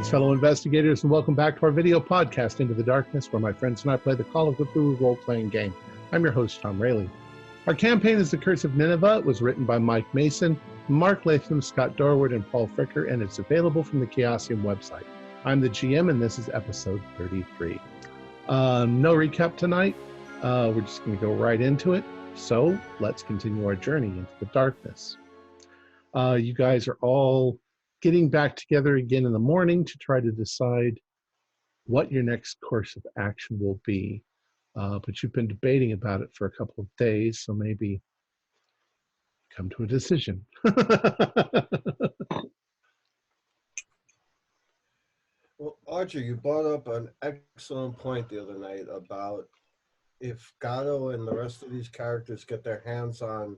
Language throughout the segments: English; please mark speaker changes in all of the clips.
Speaker 1: Greetings, fellow investigators, and welcome back to our video podcast, Into the Darkness, where my friends and I play the Call of Cthulhu role-playing game. I'm your host, Tom Rayleigh. Our campaign is The Curse of Nineveh. It was written by Mike Mason, Mark Latham, Scott Dorward, and Paul Fricker, and it's available from the Chaosium website. I'm the GM, and this is episode 33. No recap tonight. We're just going to go right into it. So let's continue our journey into the darkness. You guys are all getting back together again in the morning to try to decide what your next course of action will be. But you've been debating about it for a couple of days, so maybe come to a decision.
Speaker 2: Well, Archer, you brought up an excellent point the other night about if Gatto and the rest of these characters get their hands on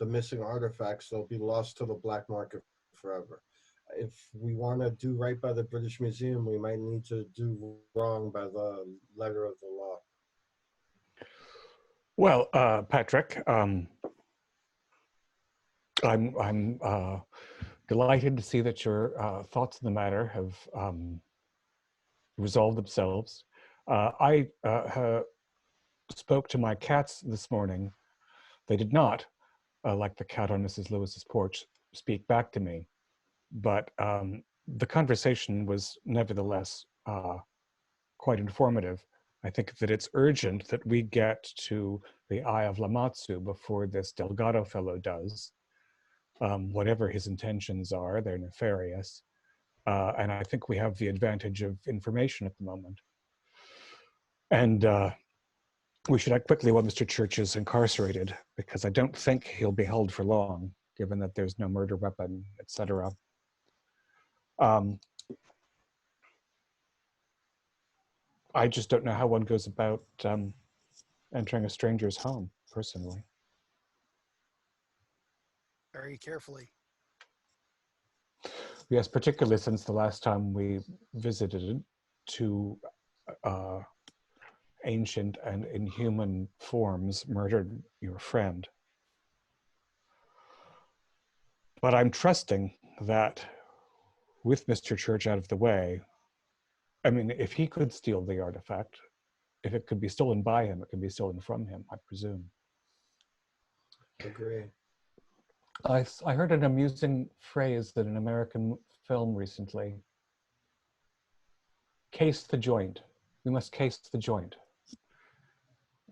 Speaker 2: the missing artifacts, they'll be lost to the black market forever. If we want to do right by the British Museum, we might need to do wrong by the letter of the law.
Speaker 3: Well, Patrick, I'm delighted to see that your thoughts on the matter have resolved themselves. I spoke to my cats this morning. They did not, like the cat on Mrs. Lewis's porch, speak back to me. But the conversation was nevertheless quite informative. I think that it's urgent that we get to the Eye of Lamatsu before this Delgado fellow does. Whatever his intentions are, they're nefarious. And I think we have the advantage of information at the moment. And we should act quickly while Mr. Church is incarcerated, because I don't think he'll be held for long, given that there's no murder weapon, etc. I just don't know how one goes about entering a stranger's home, personally.
Speaker 4: Very carefully.
Speaker 3: Yes, particularly since the last time we visited two ancient and inhuman forms murdered your friend. But I'm trusting that with Mr. Church out of the way, I mean, if he could steal the artifact, if it could be stolen by him, it could be stolen from him, I presume.
Speaker 2: Agree.
Speaker 3: I heard an amusing phrase in an American film recently. Case the joint. We must case the joint.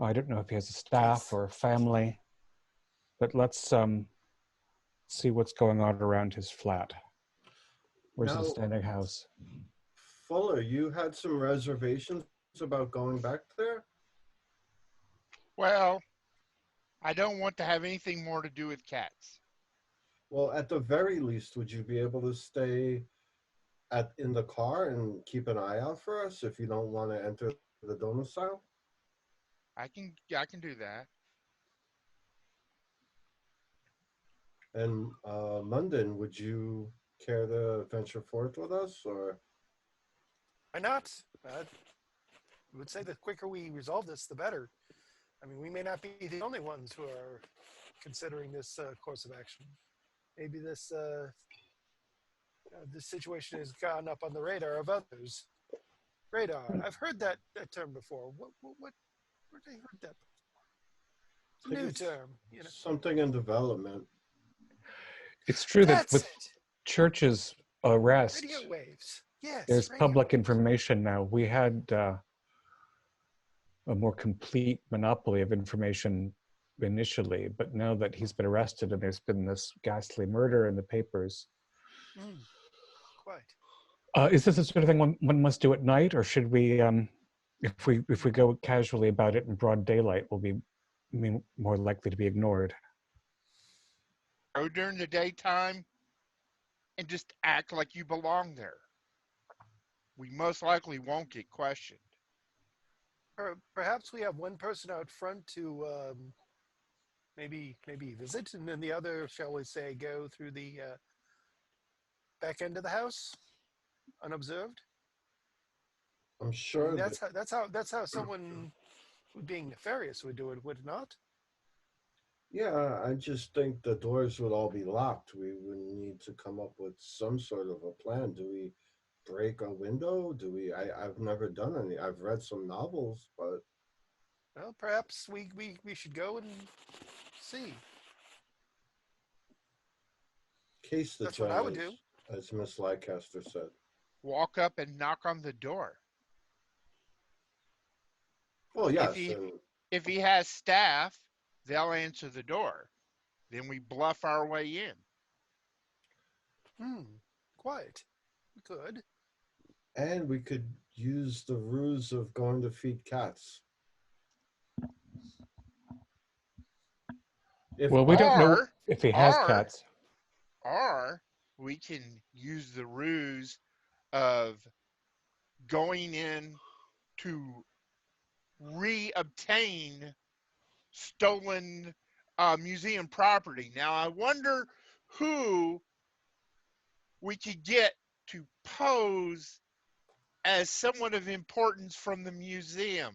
Speaker 3: I don't know if he has a staff or a family, but let's see what's going on around his flat. Where's his standing house?
Speaker 2: Fuller, you had some reservations about going back there?
Speaker 5: Well, I don't want to have anything more to do with cats.
Speaker 2: Well, at the very least, would you be able to stay in the car and keep an eye out for us if you don't want to enter the domicile?
Speaker 5: I can do that.
Speaker 2: And Munden, would you care to venture forth with us, or?
Speaker 4: Why not? I would say the quicker we resolve this, the better. I mean, we may not be the only ones who are considering this course of action. Maybe this situation has gone up on the radar of others. Radar. I've heard that term before. Where did I heard that before? New term. You know.
Speaker 2: Something in development.
Speaker 3: It's true that with
Speaker 4: it.
Speaker 3: Church's arrest,
Speaker 4: Radio waves. Yes.
Speaker 3: there's
Speaker 4: radio
Speaker 3: public
Speaker 4: waves.
Speaker 3: information now. We had a more complete monopoly of information initially, but now that he's been arrested and there's been this ghastly murder in the papers.
Speaker 4: Quite.
Speaker 3: Is this the sort of thing one must do at night, or should we, if we go casually about it in broad daylight, we'll be more likely to be ignored?
Speaker 5: Go during the daytime and just act like you belong there. We most likely won't get questioned.
Speaker 4: Or perhaps we have one person out front to maybe visit, and then the other, shall we say, go through the back end of the house, unobserved.
Speaker 2: I'm sure
Speaker 4: I mean, that's how someone being nefarious would do it, would it not?
Speaker 2: Yeah, I just think the doors would all be locked. We would need to come up with some sort of a plan. Do we break a window? Do we? I've never done any. I've read some novels, but
Speaker 4: Well, perhaps we should go and see.
Speaker 2: case the
Speaker 4: That's what I would
Speaker 2: giant,
Speaker 4: do.
Speaker 2: as Miss Leicester said.
Speaker 5: Walk up and knock on the door.
Speaker 2: Well,
Speaker 5: If
Speaker 2: yes,
Speaker 5: he
Speaker 2: and
Speaker 5: if he has staff, they'll answer the door. Then we bluff our way in.
Speaker 4: Quiet. We could.
Speaker 2: and we could use the ruse of going to feed cats. If
Speaker 3: Well, we don't know
Speaker 5: Or,
Speaker 3: if he has
Speaker 5: or,
Speaker 3: cats.
Speaker 5: or we can use the ruse of going in to reobtain stolen museum property. Now, I wonder who we could get to pose as someone of importance from the museum.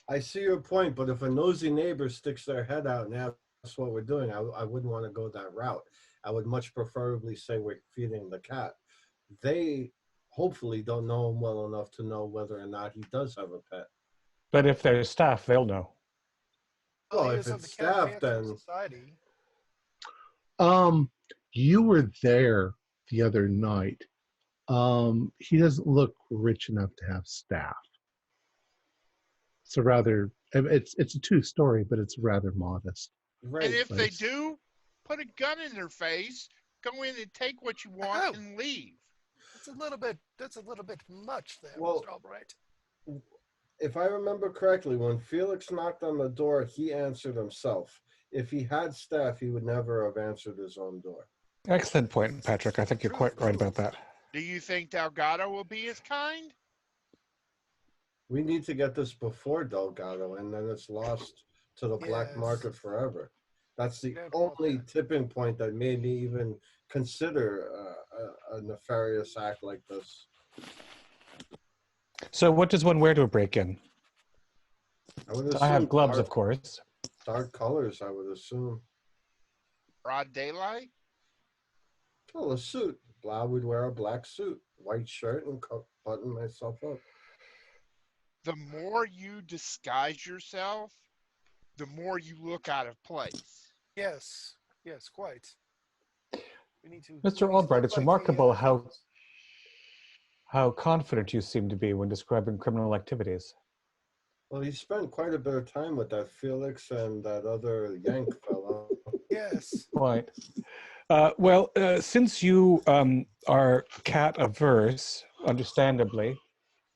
Speaker 2: I see your point, but if a nosy neighbor sticks their head out and asks what we're doing, I wouldn't want to go that route. I would much preferably say we're feeding the cat. They hopefully don't know him well enough to know whether or not he does have a pet.
Speaker 3: But if there's staff, they'll know.
Speaker 2: Well,
Speaker 4: He
Speaker 2: if
Speaker 4: is of
Speaker 2: it's
Speaker 4: the Cat
Speaker 2: staff,
Speaker 4: Panther
Speaker 2: then
Speaker 4: Society.
Speaker 1: You were there the other night. He doesn't look rich enough to have staff. It's a rather, it's a 2-story, but it's rather modest.
Speaker 2: right.
Speaker 5: And if they
Speaker 1: Nice.
Speaker 5: do, put a gun in their face, go in and take what you want
Speaker 4: Oh.
Speaker 5: and leave.
Speaker 4: That's a little bit much there,
Speaker 2: Well-
Speaker 4: Mr. Albright.
Speaker 2: If I remember correctly, when Felix knocked on the door, he answered himself. If he had staff, he would never have answered his own door.
Speaker 3: Excellent point, Patrick. I think you're quite right about that.
Speaker 5: Do you think Delgado will be as kind?
Speaker 2: We need to get this before Delgado, and then it's lost to the black
Speaker 4: Yes.
Speaker 2: market forever. That's the
Speaker 4: Don't want
Speaker 2: only
Speaker 4: that.
Speaker 2: tipping point that made me even consider a nefarious act like this.
Speaker 3: So what does one wear to a break-in?
Speaker 2: I would assume
Speaker 3: I have gloves,
Speaker 2: dark,
Speaker 3: of course.
Speaker 2: dark colors, I would assume.
Speaker 5: Broad daylight?
Speaker 2: Well, a suit. I would wear a black suit, white shirt, and button myself up.
Speaker 5: The more you disguise yourself, the more you look out of place.
Speaker 4: Yes, quite. We need to.
Speaker 3: Mr. Albright, it's remarkable how confident you seem to be when describing criminal activities.
Speaker 2: Well, he spent quite a bit of time with that Felix and that other Yank fellow.
Speaker 4: Yes.
Speaker 3: Right. Since you are cat averse, understandably,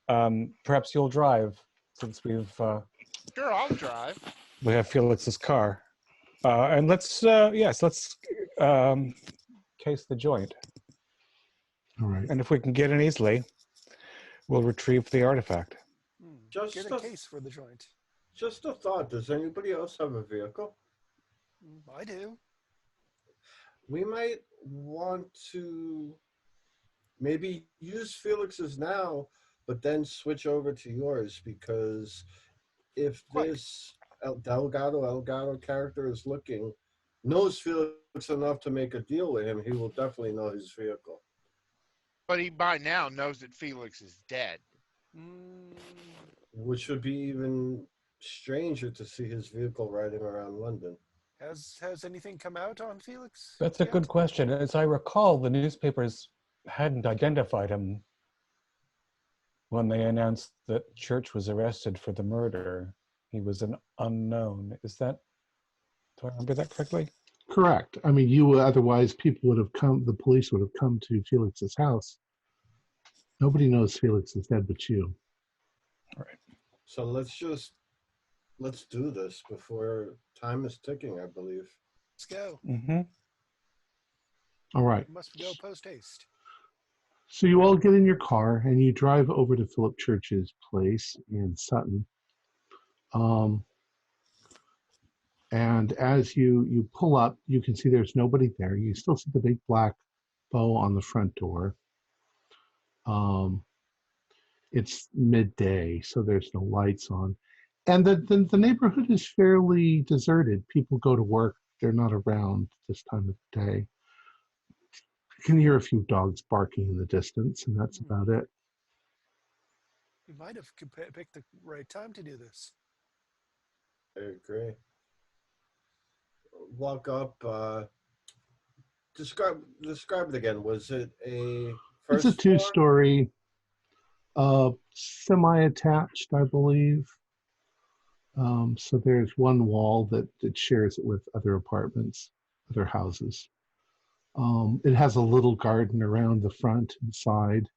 Speaker 3: perhaps you'll drive, since we
Speaker 5: Sure, I'll drive.
Speaker 3: have Felix's car, and let's case the joint,
Speaker 1: All right.
Speaker 3: and if we can get in easily, we'll retrieve the artifact.
Speaker 2: Just
Speaker 4: Get
Speaker 2: a-
Speaker 4: a case for the joint.
Speaker 2: Just a thought. Does anybody else have a vehicle?
Speaker 4: I do.
Speaker 2: We might want to maybe use Felix's now, but then switch over to yours, because if
Speaker 4: Quite.
Speaker 2: this Elgato character is knows Felix enough to make a deal with him, he will definitely know his vehicle.
Speaker 5: But he by now knows that Felix is dead.
Speaker 2: Which would be even stranger to see his vehicle riding around London.
Speaker 4: Has anything come out on Felix?
Speaker 3: That's a
Speaker 4: yet?
Speaker 3: good question. As I recall, the newspapers hadn't identified him when they announced that Church was arrested for the murder. He was an unknown. Do I remember that correctly?
Speaker 1: Correct. I mean, otherwise people would have come, the police would have come to Felix's house. Nobody knows Felix is dead but you.
Speaker 2: So let's do this before time is ticking, I believe.
Speaker 4: Let's go.
Speaker 3: Mm-hmm.
Speaker 1: All right.
Speaker 4: Must go post haste.
Speaker 1: So you all get in your car and you drive over to Philip Church's place in Sutton. And as you pull up, you can see there's nobody there. You still see the big black bow on the front door. It's midday, so there's no lights on. And the neighborhood is fairly deserted. People go to work. They're not around this time of day. You can hear a few dogs barking in the distance, and that's about it.
Speaker 4: We might have picked the right time to do this.
Speaker 2: I agree. Walk up. Describe it again. Was it a
Speaker 1: It's
Speaker 2: first
Speaker 1: a
Speaker 2: floor?
Speaker 1: two-story, semi-attached, I believe. So there's one wall that shares it with other apartments, other houses. It has a little garden around the front and side.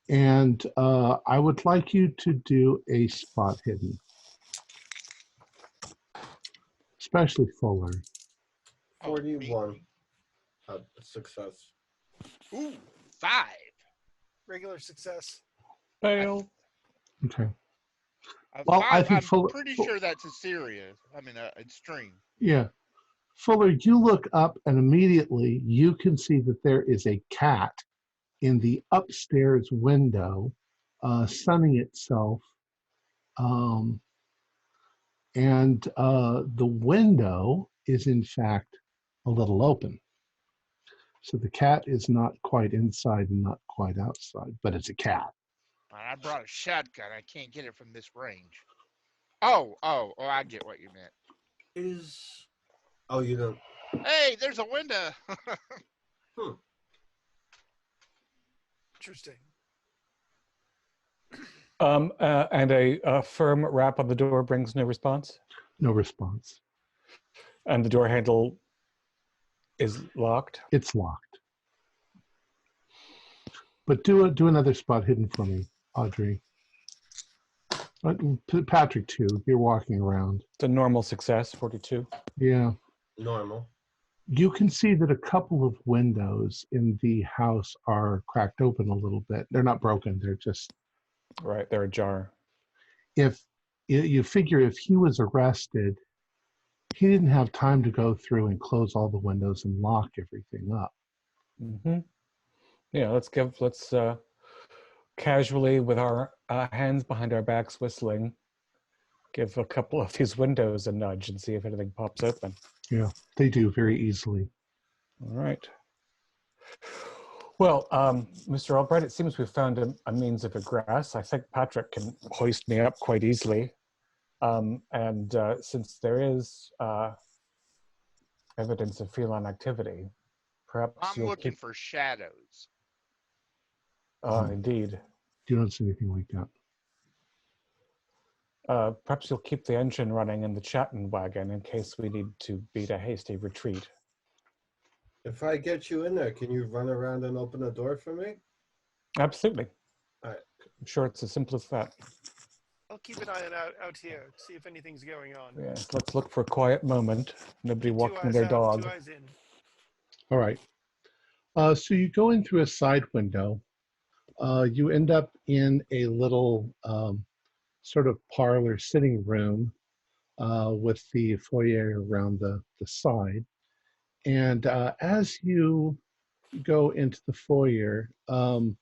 Speaker 1: And I would like you to do a spot hidden, especially Fuller.
Speaker 2: 41. Success.
Speaker 5: Ooh, 5.
Speaker 4: Regular success.
Speaker 3: Fail.
Speaker 1: Okay.
Speaker 5: A
Speaker 1: Well,
Speaker 5: 5,
Speaker 1: I think
Speaker 5: I'm pretty sure that's a serious. Extreme.
Speaker 1: Yeah. Fuller, you look up and immediately you can see that there is a cat in the upstairs window sunning itself. And the window is, in fact, a little open. So the cat is not quite inside and not quite outside, but it's a cat.
Speaker 5: I brought a shotgun. I can't get it from this range. Oh, I get what you meant.
Speaker 2: Oh, you don't.
Speaker 5: Hey, there's a window.
Speaker 4: Interesting.
Speaker 3: And a firm rap on the door brings no response.
Speaker 1: No response.
Speaker 3: And the door handle is locked.
Speaker 1: It's locked. But do another spot hidden for me, Audrey. Patrick too. You're walking around.
Speaker 3: It's a normal success, 42.
Speaker 1: Yeah.
Speaker 2: Normal.
Speaker 1: You can see that a couple of windows in the house are cracked open a little bit. They're not broken. They're just
Speaker 3: right. They're ajar.
Speaker 1: If you figure if he was arrested, he didn't have time to go through and close all the windows and lock everything up.
Speaker 3: Mm-hmm. Yeah. Let's casually, with our hands behind our backs, whistling, give a couple of these windows a nudge and see if anything pops open.
Speaker 1: Yeah, they do very easily.
Speaker 3: All right. Well, Mr. Albright, it seems we've found a means of egress. I think Patrick can hoist me up quite easily. And since there is evidence of feline activity, perhaps
Speaker 5: I'm looking for shadows.
Speaker 3: Indeed.
Speaker 1: You don't see anything like that.
Speaker 3: Perhaps you'll keep the engine running in the Chatton wagon in case we need to beat a hasty retreat.
Speaker 2: If I get you in there, can you run around and open the door for me?
Speaker 3: Absolutely.
Speaker 2: All right.
Speaker 3: I'm sure it's as simple as that.
Speaker 4: I'll keep an eye out here, see if anything's going on.
Speaker 3: Yeah, let's look for a quiet moment. Nobody walking
Speaker 4: Two eyes
Speaker 3: their
Speaker 4: out,
Speaker 3: dog.
Speaker 4: 2 eyes in.
Speaker 1: All right. So you go in through a side window. You end up in a little sort of parlor sitting room with the foyer around the side. And as you go into the foyer and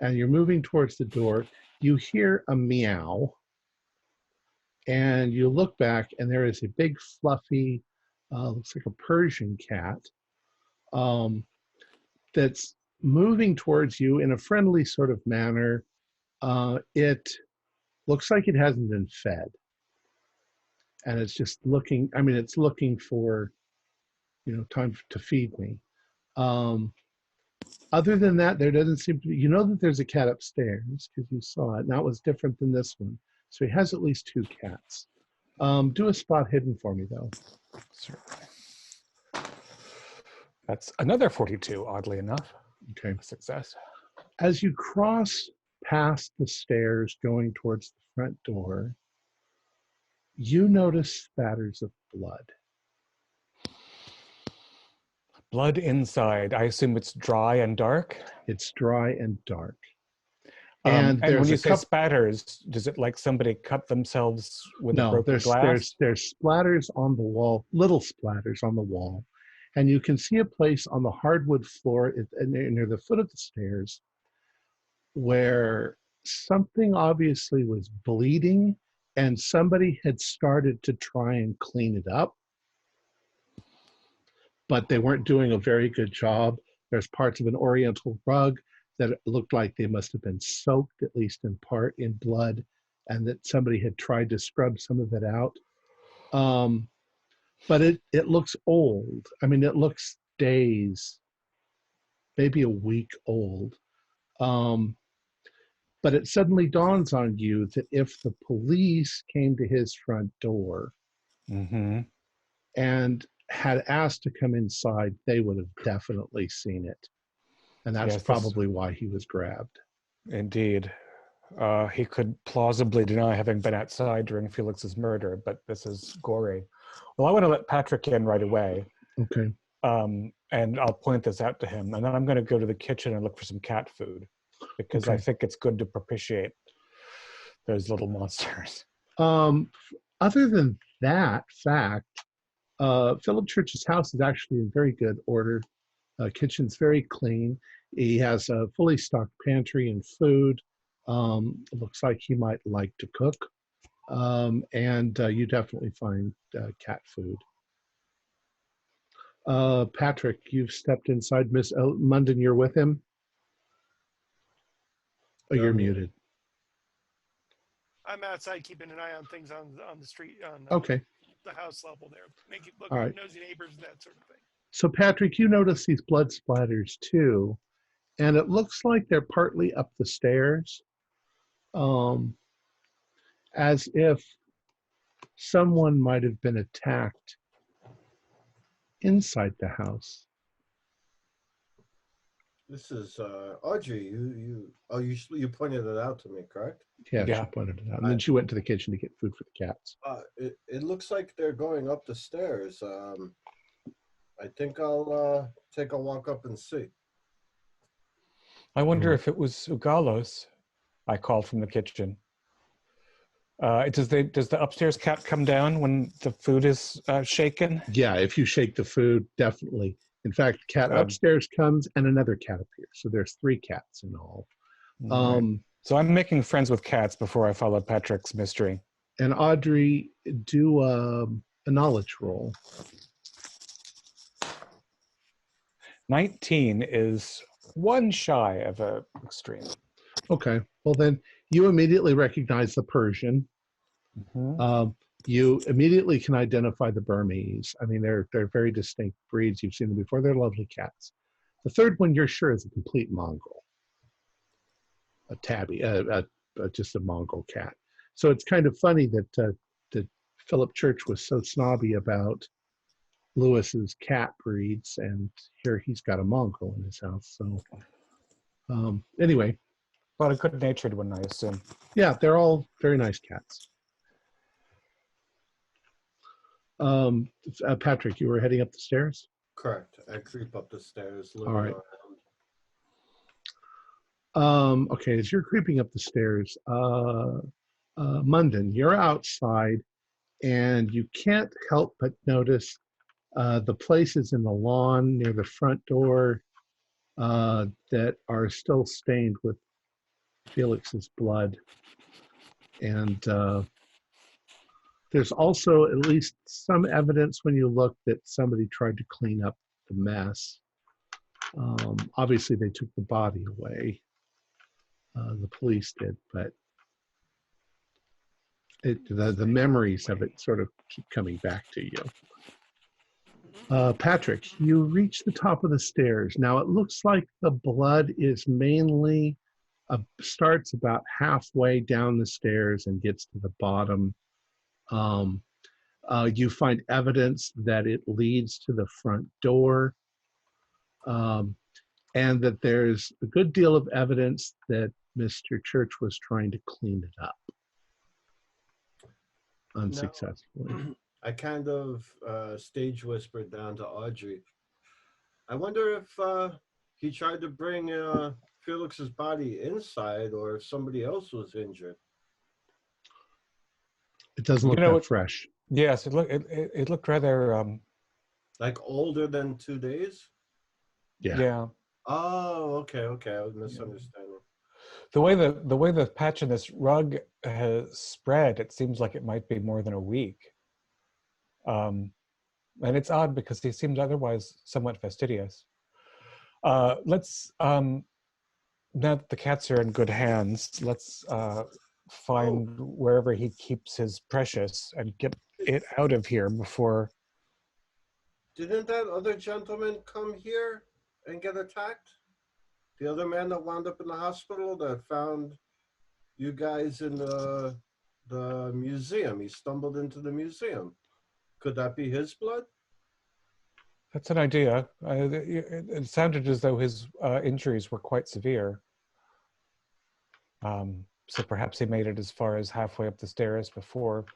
Speaker 1: you're moving towards the door, you hear a meow. And you look back and there is a big fluffy, looks like a Persian cat that's moving towards you in a friendly sort of manner. It looks like it hasn't been fed. And it's just looking, it's looking for, time to feed me. Other than that, there doesn't seem to be, you know that there's a cat upstairs because you saw it. And that was different than this one. So he has at least 2 cats. Do a spot hidden for me, though.
Speaker 3: Certainly. That's another 42, oddly enough.
Speaker 1: Okay.
Speaker 3: A success.
Speaker 1: As you cross past the stairs going towards the front door, you notice spatters of blood.
Speaker 3: Blood inside. I assume it's dry and dark?
Speaker 1: It's dry and dark.
Speaker 3: And when you say spatters, does it like somebody cut themselves with a broken glass?
Speaker 1: There's splatters on the wall, little splatters on the wall. And you can see a place on the hardwood floor near the foot of the stairs where something obviously was bleeding and somebody had started to try and clean it up. but they weren't doing a very good job. There's parts of an oriental rug that looked like they must have been soaked, at least in part, in blood, and that somebody had tried to scrub some of it out. But it looks old. I mean, it looks days, maybe a week old. But it suddenly dawns on you that if the police came to his front door and had asked to come inside, they would have definitely seen it. And that's probably why he was grabbed.
Speaker 3: Indeed. He could plausibly deny having been outside during Felix's murder, but this is gory. Well, I want to let Patrick in right away.
Speaker 1: Okay.
Speaker 3: And I'll point this out to him. And then I'm going to go to the kitchen and look for some cat food, because I think it's good to propitiate those little monsters.
Speaker 1: Other than that fact, Philip Church's house is actually in very good order. Kitchen's very clean. He has a fully stocked pantry and food. It looks like he might like to cook. And you definitely find cat food. Patrick, you've stepped inside. Miss Munden, you're with him? Oh, you're muted.
Speaker 4: I'm outside keeping an eye on things on the street, on the house level there. Making look nosy neighbors, that sort of thing.
Speaker 1: So Patrick, you notice these blood splatters too, and it looks like they're partly up the stairs, as if someone might have been attacked inside the house.
Speaker 2: This is Audrey. You pointed it out to me, correct?
Speaker 1: Yeah, she pointed it out, and then she went to the kitchen to get food for the cats.
Speaker 2: It looks like they're going up the stairs. I think I'll take a walk up and see.
Speaker 3: I wonder if it was Ugalos. I called from the kitchen. Does the upstairs cat come down when the food is shaken?
Speaker 1: Yeah, if you shake the food, definitely. In fact, cat upstairs comes and another cat appears. So there's 3 cats in all.
Speaker 3: So I'm making friends with cats before I follow Patrick's mystery.
Speaker 1: And Audrey, do a knowledge roll.
Speaker 3: 19 is one shy of a extreme.
Speaker 1: Okay. Well, then you immediately recognize the Persian. You immediately can identify the Burmese. I mean, they're very distinct breeds. You've seen them before. They're lovely cats. The third one you're sure is a complete Mongol, a tabby, just a Mongol cat. So it's kind of funny that Philip Church was so snobby about Lewis's cat breeds, and here he's got a Mongol in his house. So anyway.
Speaker 3: But a good-natured one, I assume.
Speaker 1: Yeah, they're all very nice cats. Patrick, you were heading up the stairs?
Speaker 2: Correct. I creep up the stairs.
Speaker 1: All right. Okay, as you're creeping up the stairs, Munden, you're outside, and you can't help but notice the places in the lawn near the front door that are still stained with Felix's blood. And there's also at least some evidence when you look that somebody tried to clean up the mess. Obviously, they took the body away. The police did, but the memories of it sort of keep coming back to you. Patrick, you reach the top of the stairs. Now, it looks like the blood is mainly starts about halfway down the stairs and gets to the bottom. You find evidence that it leads to the front door, and that there's a good deal of evidence that Mr. Church was trying to clean it up unsuccessfully.
Speaker 2: I kind of stage whispered down to Audrey. I wonder if he tried to bring Felix's body inside, or if somebody else was injured.
Speaker 1: It doesn't look that fresh.
Speaker 3: Yes, it looked rather
Speaker 2: like older than 2 days.
Speaker 3: Yeah.
Speaker 2: Oh, okay. I was misunderstanding.
Speaker 3: The way the patch in this rug has spread, it seems like it might be more than a week. And it's odd because he seemed otherwise somewhat fastidious. Let's, now that the cats are in good hands, let's find wherever he keeps his precious and get it out of here before...
Speaker 2: Didn't that other gentleman come here and get attacked? The other man that wound up in the hospital that found you guys in the museum. He stumbled into the museum. Could that be his blood?
Speaker 3: That's an idea. It sounded as though his injuries were quite severe. So perhaps he made it as far as halfway up the stairs before.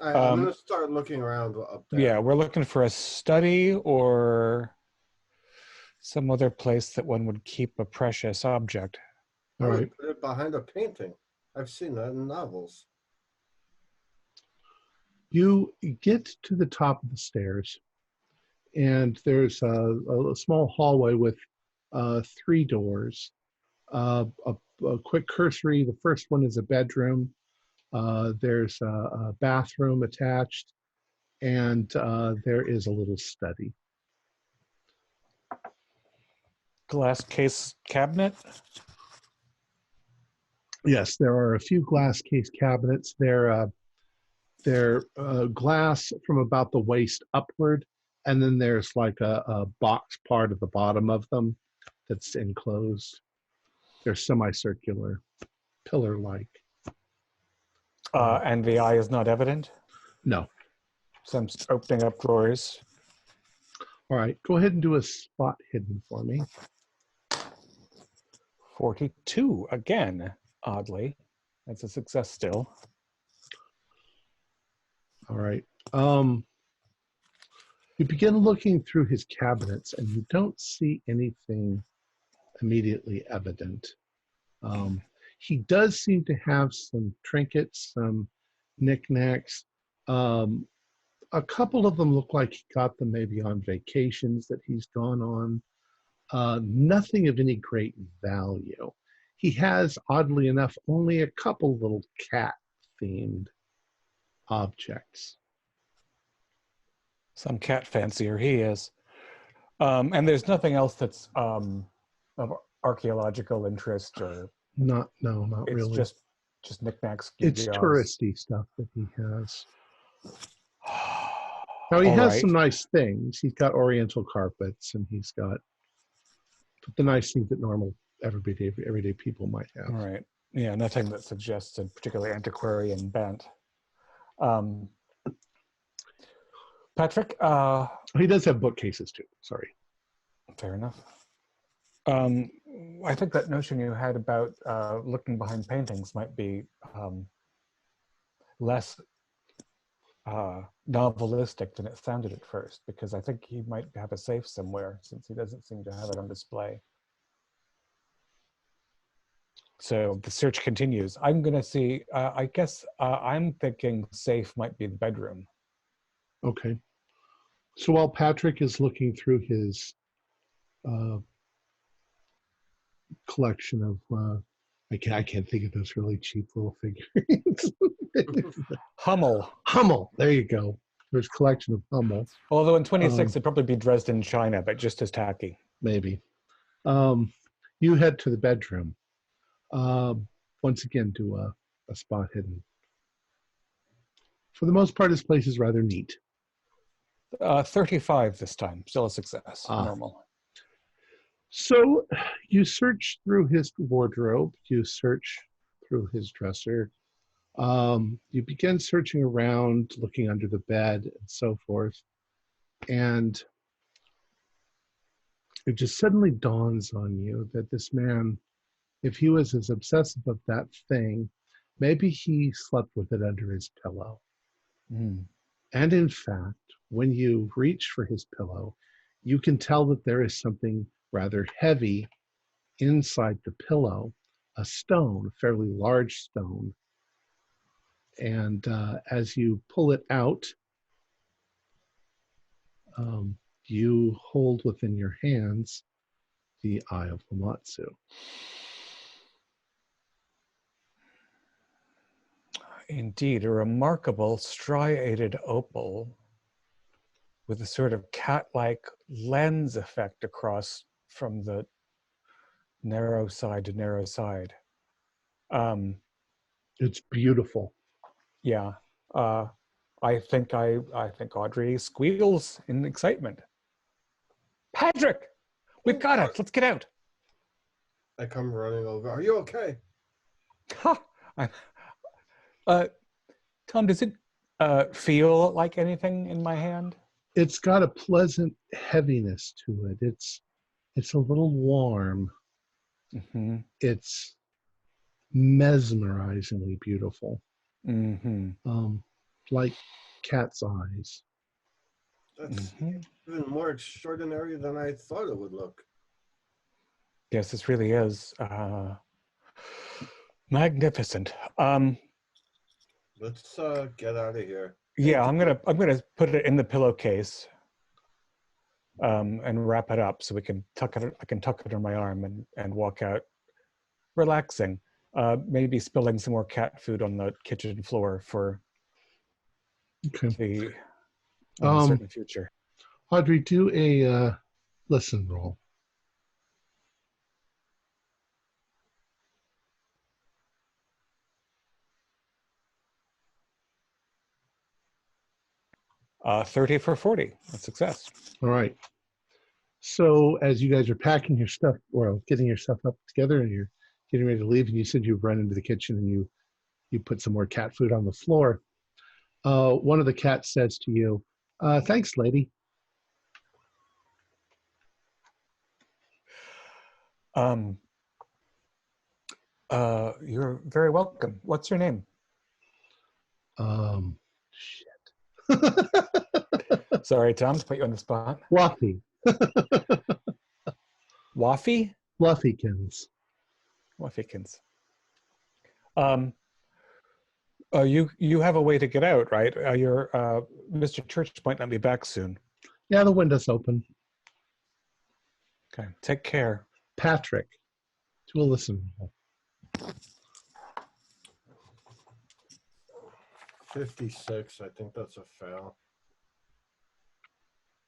Speaker 2: I'm going to start looking around up there.
Speaker 3: Yeah, we're looking for a study or some other place that one would keep a precious object.
Speaker 2: I
Speaker 1: All
Speaker 2: would
Speaker 1: right.
Speaker 2: put it behind a painting. I've seen that in novels.
Speaker 1: You get to the top of the stairs, and there's a small hallway with 3 doors. A quick cursory, the first one is a bedroom. There's a bathroom attached, and there is a little study.
Speaker 3: Glass case cabinet?
Speaker 1: Yes, there are a few glass case cabinets. They're glass from about the waist upward, and then there's like a box part at the bottom of them that's enclosed. They're semicircular, pillar-like.
Speaker 3: And the eye is not evident?
Speaker 1: No.
Speaker 3: So I'm opening up drawers.
Speaker 1: All right, go ahead and do a spot hidden for me.
Speaker 3: 42 again, oddly. That's a success still.
Speaker 1: All right. You begin looking through his cabinets, and you don't see anything immediately evident. He does seem to have some trinkets, some knickknacks. A couple of them look like he got them maybe on vacations that he's gone on. Nothing of any great value. He has, oddly enough, only a couple little cat-themed objects.
Speaker 3: Some cat fancier he is. And there's nothing else that's of archaeological interest, or
Speaker 1: Not
Speaker 3: it's
Speaker 1: really.
Speaker 3: just knickknacks.
Speaker 1: It's
Speaker 3: gewgaws.
Speaker 1: touristy stuff that he has. Now he
Speaker 3: All
Speaker 1: has
Speaker 3: right.
Speaker 1: some nice things. He's got oriental carpets, and he's got the nice things that normal everyday people might have.
Speaker 3: All right. Yeah, nothing that suggests a particularly antiquarian bent. Patrick,
Speaker 1: He does have bookcases too. Sorry.
Speaker 3: fair enough. I think that notion you had about looking behind paintings might be less novelistic than it sounded at first, because I think he might have a safe somewhere, since he doesn't seem to have it on display. So the search continues. I'm going to see, I guess I'm thinking safe might be the bedroom.
Speaker 1: Okay. So while Patrick is looking through his collection of, I can't think of those really cheap little figurines. Hummel. There you go. There's a collection of Hummel.
Speaker 3: Although in 26 it'd probably be Dresden China, but just as tacky.
Speaker 1: Maybe. You head to the bedroom. Once again, do a spot hidden. For the most part, this place is rather neat.
Speaker 3: 35 this time, still a success, normal.
Speaker 1: So you search through his wardrobe, you search through his dresser, you begin searching around, looking under the bed and so forth, and it just suddenly dawns on you that this man, if he was as obsessive of that thing, maybe he slept with it under his pillow.
Speaker 3: Mm.
Speaker 1: And in fact, when you reach for his pillow, you can tell that there is something rather heavy inside the pillow, a stone, a fairly large stone. And as you pull it out, you hold within your hands the Eye of Lamatsu.
Speaker 3: Indeed, a remarkable striated opal with a sort of cat-like lens effect across from the narrow side to narrow side.
Speaker 1: It's beautiful.
Speaker 3: Yeah, I think Audrey squeals in excitement. Patrick, we've got it. Let's get out.
Speaker 2: I come running over. Are you okay?
Speaker 3: Ha! Tom, does it feel like anything in my hand?
Speaker 1: It's got a pleasant heaviness to it. It's a little warm.
Speaker 3: Mm-hmm.
Speaker 1: It's mesmerizingly beautiful.
Speaker 3: Mm-hmm.
Speaker 1: Like cat's eyes.
Speaker 2: That's even more extraordinary than I thought it would look.
Speaker 3: Yes, this really is magnificent.
Speaker 2: Let's get out of here.
Speaker 3: Yeah, I'm gonna put it in the pillowcase and wrap it up so we can tuck it. I can tuck it on my arm and walk out, relaxing. Maybe spilling some more cat food on the kitchen floor for the uncertain future.
Speaker 1: Audrey, do a listen roll.
Speaker 3: 30 for 40. A success.
Speaker 1: All right. So as you guys are packing your stuff or getting your stuff up together and you're getting ready to leave, and you said you've run into the kitchen and you put some more cat food on the floor. One of the cats says to you, "Thanks, lady."
Speaker 3: You're very welcome. What's your name?
Speaker 1: Shit.
Speaker 3: Sorry, Tom, to put you on the spot.
Speaker 1: Fluffy.
Speaker 3: Waffy?
Speaker 1: Fluffykins.
Speaker 3: Waffykins. You have a way to get out, right? Your Mr. Church might not be back soon.
Speaker 1: Yeah, the window's open.
Speaker 3: Okay, take care.
Speaker 1: Patrick, to a listen roll.
Speaker 2: 56. I think that's a fail.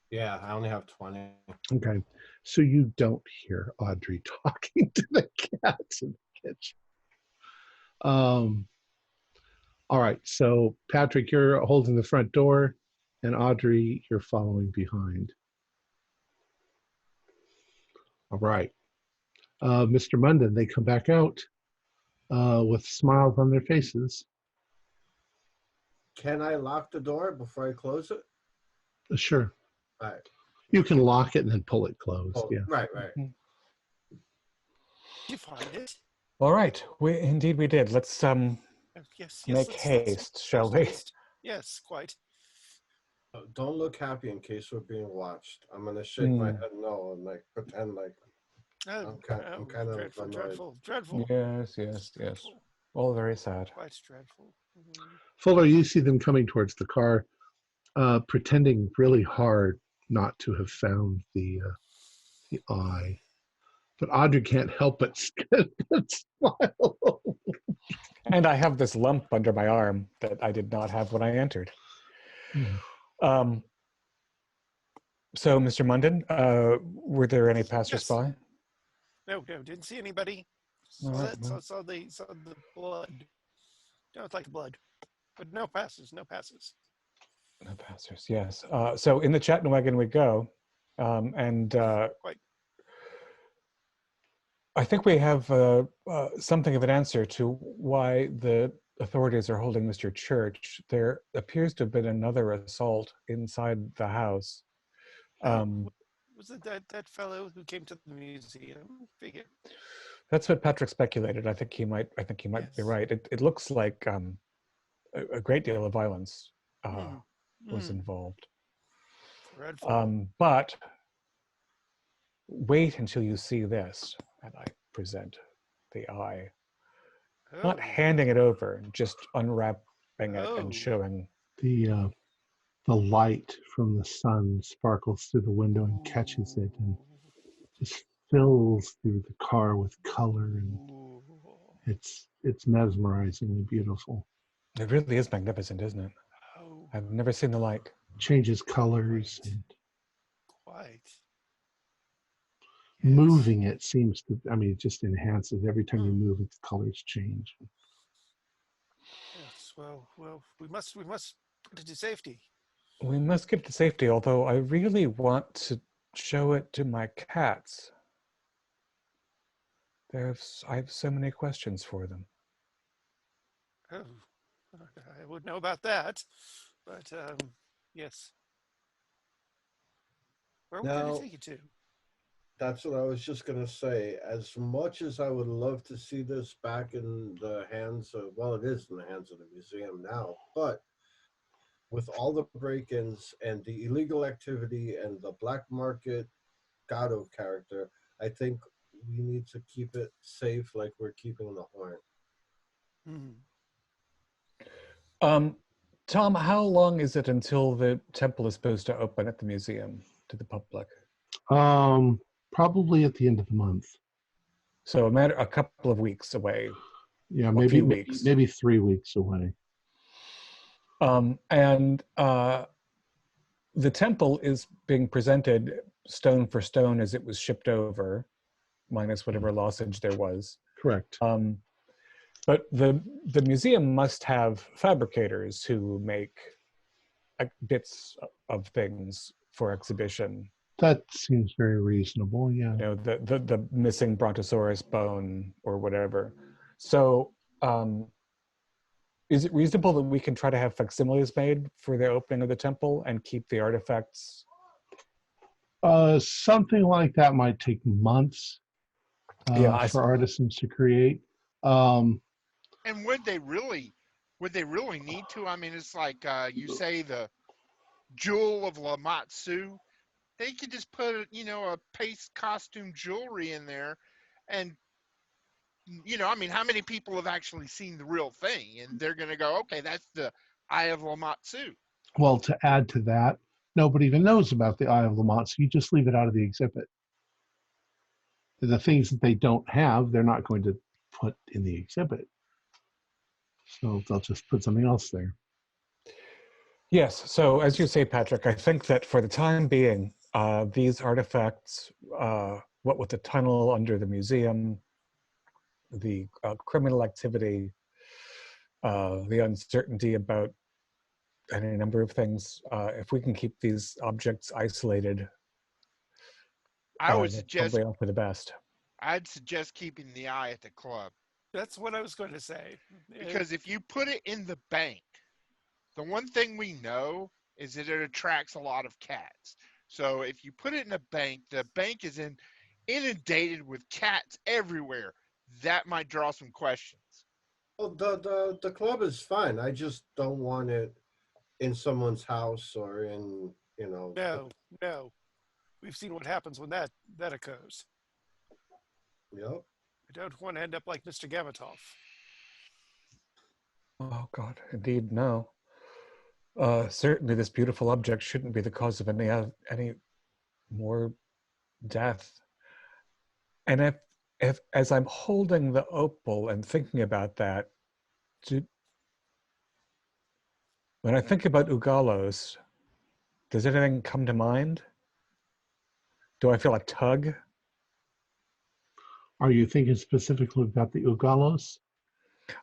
Speaker 2: Yeah, I only have 20.
Speaker 1: Okay, so you don't hear Audrey talking to the cats in the kitchen. All right, so Patrick, you're holding the front door, and Audrey, you're following behind. All right. Mr. Munden, they come back out with smiles on their faces.
Speaker 2: Can I lock the door before I close it?
Speaker 1: Sure.
Speaker 2: All right.
Speaker 1: You can lock it and then pull it closed.
Speaker 2: Oh,
Speaker 1: Yeah.
Speaker 2: right.
Speaker 4: Did you find it?
Speaker 3: All right, we did. Let's
Speaker 4: Yes.
Speaker 3: make haste, shall we?
Speaker 4: Yes, quite.
Speaker 2: Don't look happy in case we're being watched. I'm gonna shake my head no and like pretend like I'm kind of
Speaker 4: dreadful, dreadful.
Speaker 3: Yes. All very sad.
Speaker 4: Quite dreadful.
Speaker 1: Fuller, you see them coming towards the car, pretending really hard not to have found the eye. But Audrey can't help but smile.
Speaker 3: And I have this lump under my arm that I did not have when I entered. So, Mr. Munden, were there any passersby?
Speaker 4: No, didn't see anybody. Saw the blood. No, it's like blood, but no passes.
Speaker 3: No passers, yes. So in the Chattanooga we go, and
Speaker 4: Quite.
Speaker 3: I think we have something of an answer to why the authorities are holding Mr. Church. There appears to have been another assault inside the house.
Speaker 4: Was it that fellow who came to the museum? Figure.
Speaker 3: That's what Patrick speculated. I think he might be right. It looks like a great deal of violence was involved.
Speaker 4: Dreadful.
Speaker 3: But wait until you see this, and I present the eye. Not handing it over, just unwrapping it and showing.
Speaker 1: The light from the sun sparkles through the window and catches it and just fills through the car with color, and it's mesmerizingly beautiful.
Speaker 3: It really is magnificent, isn't it?
Speaker 4: Oh,
Speaker 3: I've never seen the like.
Speaker 1: Changes colors. And
Speaker 4: quite. Yes.
Speaker 1: moving it seems to, I mean, it just enhances. Every time you
Speaker 4: Hmm.
Speaker 1: move it, the colors change.
Speaker 4: Yes. Well. We must put it to safety.
Speaker 3: We must get to safety, although I really want to show it to my cats. I have so many questions for them.
Speaker 4: Oh, I would know about that, but yes. Where would
Speaker 2: Now,
Speaker 4: they take you to?
Speaker 2: that's what I was just going to say. As much as I would love to see this back in the hands of, well, it is in the hands of the museum now, but with all the break ins and the illegal activity and the black market Gato character, I think we need to keep it safe like we're keeping the horn.
Speaker 4: Hmm.
Speaker 3: Tom, how long is it until the temple is supposed to open at the museum to the public?
Speaker 1: Probably at the end of the month.
Speaker 3: So a couple of weeks away.
Speaker 1: Yeah,
Speaker 3: A
Speaker 1: maybe
Speaker 3: few weeks.
Speaker 1: maybe 3 weeks away.
Speaker 3: The temple is being presented stone for stone as it was shipped over, minus whatever lossage there was.
Speaker 1: Correct.
Speaker 3: But the museum must have fabricators who make bits of things for exhibition.
Speaker 1: That seems very reasonable. Yeah.
Speaker 3: You know, the missing brontosaurus bone or whatever. So is it reasonable that we can try to have facsimiles made for the opening of the temple and keep the artifacts?
Speaker 1: Something like that might take months for artisans to create.
Speaker 5: And would they really need to? I mean, it's like you say the jewel of Lamatsu. They could just put a paste costume jewelry in there, and I mean, how many people have actually seen the real thing, and they're going to go, okay, that's the Eye of Lamatsu.
Speaker 1: Well, to add to that, nobody even knows about the Eye of Lamont, so you just leave it out of the exhibit. The things that they don't have, they're not going to put in the exhibit. So they'll just put something else there.
Speaker 3: Yes, so as you say, Patrick, I think that for the time being, these artifacts, what with the tunnel under the museum, the criminal activity, the uncertainty about any number of things, if we can keep these objects isolated,
Speaker 5: I would suggest
Speaker 3: probably for the best.
Speaker 5: I'd suggest keeping the eye at the club.
Speaker 4: That's what I was going to say.
Speaker 5: Because if you put it in the bank, the one thing we know is that it attracts a lot of cats. So if you put it in a bank, the bank is inundated with cats everywhere. That might draw some questions.
Speaker 2: Well, the club is fine. I just don't want it in someone's house or in,
Speaker 4: No. We've seen what happens when that occurs.
Speaker 2: Yep.
Speaker 4: I don't want to end up like Mr. Gamatov.
Speaker 3: Oh God, indeed, no. Certainly this beautiful object shouldn't be the cause of any more death. And if as I'm holding the opal and thinking about that, when I think about Ugalos, does anything come to mind? Do I feel a tug?
Speaker 1: Are you thinking specifically about the Ugalos?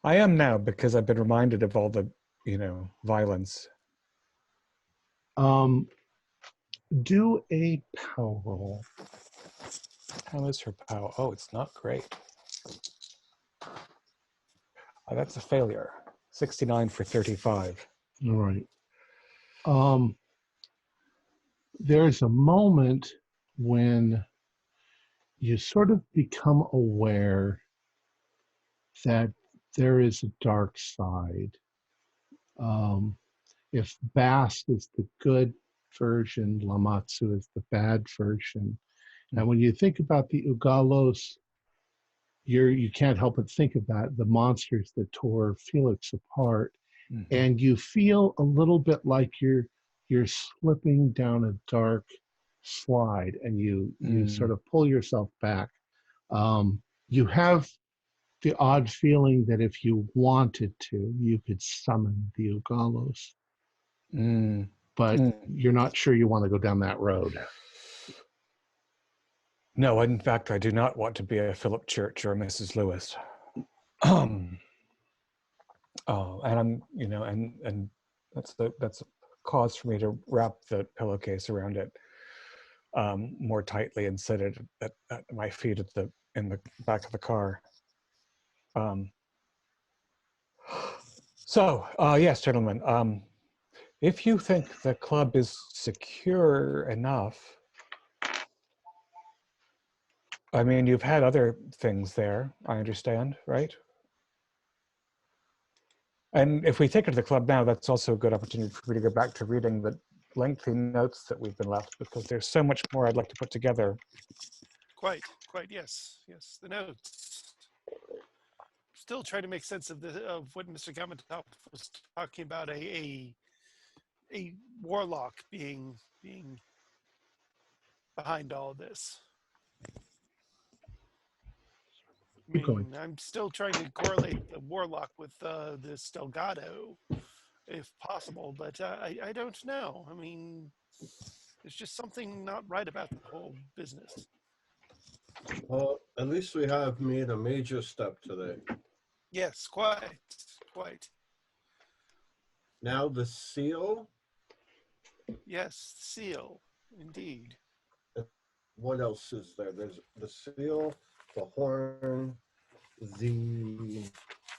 Speaker 3: I am now, because I've been reminded of all the, violence.
Speaker 1: Do a power roll.
Speaker 3: How is her power? Oh, it's not great. That's a failure. 69 for 35.
Speaker 1: All right. There's a moment when you sort of become aware that there is a dark side. If Bast is the good version, Lamatsu is the bad version. And when you think about the Ugalos, you can't help but think about the monsters that tore Felix apart. Mm-hmm. And you feel a little bit like you're slipping down a dark slide, and you sort of pull yourself back. You have the odd feeling that if you wanted to, you could summon the Ugalos,
Speaker 3: Mm.
Speaker 1: but
Speaker 3: Mm.
Speaker 1: you're not sure you want to go down that road.
Speaker 3: No, in fact, I do not want to be a Philip Church or a Mrs. Lewis. And I'm, and that's a cause for me to wrap the pillowcase around it more tightly and set it at my feet in the back of the car. So, yes, gentlemen, if you think the club is secure enough, I mean, you've had other things there, I understand, right? And if we take it to the club now, that's also a good opportunity for me to go back to reading the lengthy notes that we've been left, because there's so much more I'd like to put together.
Speaker 4: Quite, yes. The notes. Still trying to make sense of what Mr. Gamatop was talking about, a warlock being behind all this. I
Speaker 1: Keep going.
Speaker 4: mean, I'm still trying to correlate the warlock with this Delgado, if possible, but I don't know. I mean, there's just something not right about the whole business.
Speaker 2: Well, at least we have made a major step today.
Speaker 4: Yes, quite.
Speaker 2: Now the seal.
Speaker 4: Yes, seal, indeed.
Speaker 2: What else is there? There's the seal, the horn,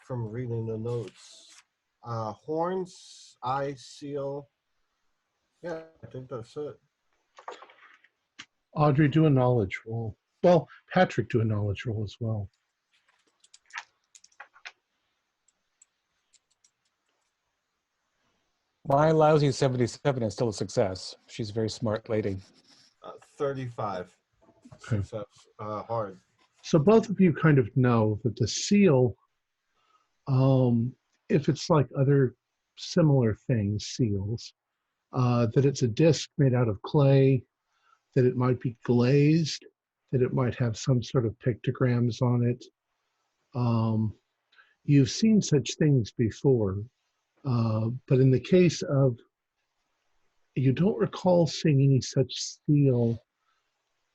Speaker 2: from reading the notes, horns, eye, seal. Yeah, I think that's it.
Speaker 1: Audrey, do a knowledge roll. Well, Patrick, do a knowledge roll as well.
Speaker 3: My lousy 77 is still a success. She's a very smart lady.
Speaker 2: 35.
Speaker 1: Okay.
Speaker 2: Success, hard.
Speaker 1: So both of you kind of know that the seal, if it's like other similar things, seals, that it's a disc made out of clay, that it might be glazed, that it might have some sort of pictograms on it. You've seen such things before, but in the case of, you don't recall seeing any such seal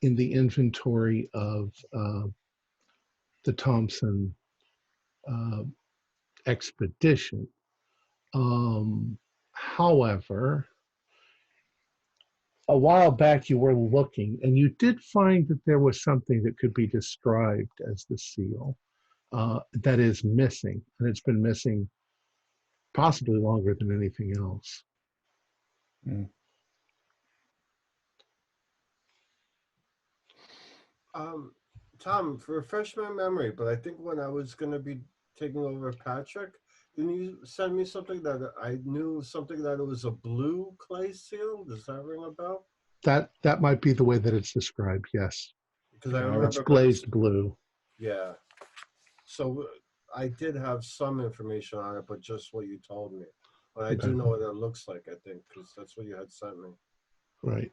Speaker 1: in the inventory of the Thompson expedition. However, a while back you were looking and you did find that there was something that could be described as the seal that is missing, and it's been missing possibly longer than anything else.
Speaker 3: Mm.
Speaker 2: Tom, refresh my memory, but I think when I was going to be taking over Patrick, didn't you send me something that I knew something that it was a blue clay seal? Does that ring a bell?
Speaker 1: That might be the way that it's described, yes.
Speaker 2: Because I remember
Speaker 1: it's glazed blue.
Speaker 2: Yeah. So I did have some information on it, but just what you told me. But I do know what it looks like, I think, because that's what you had sent me.
Speaker 1: Right.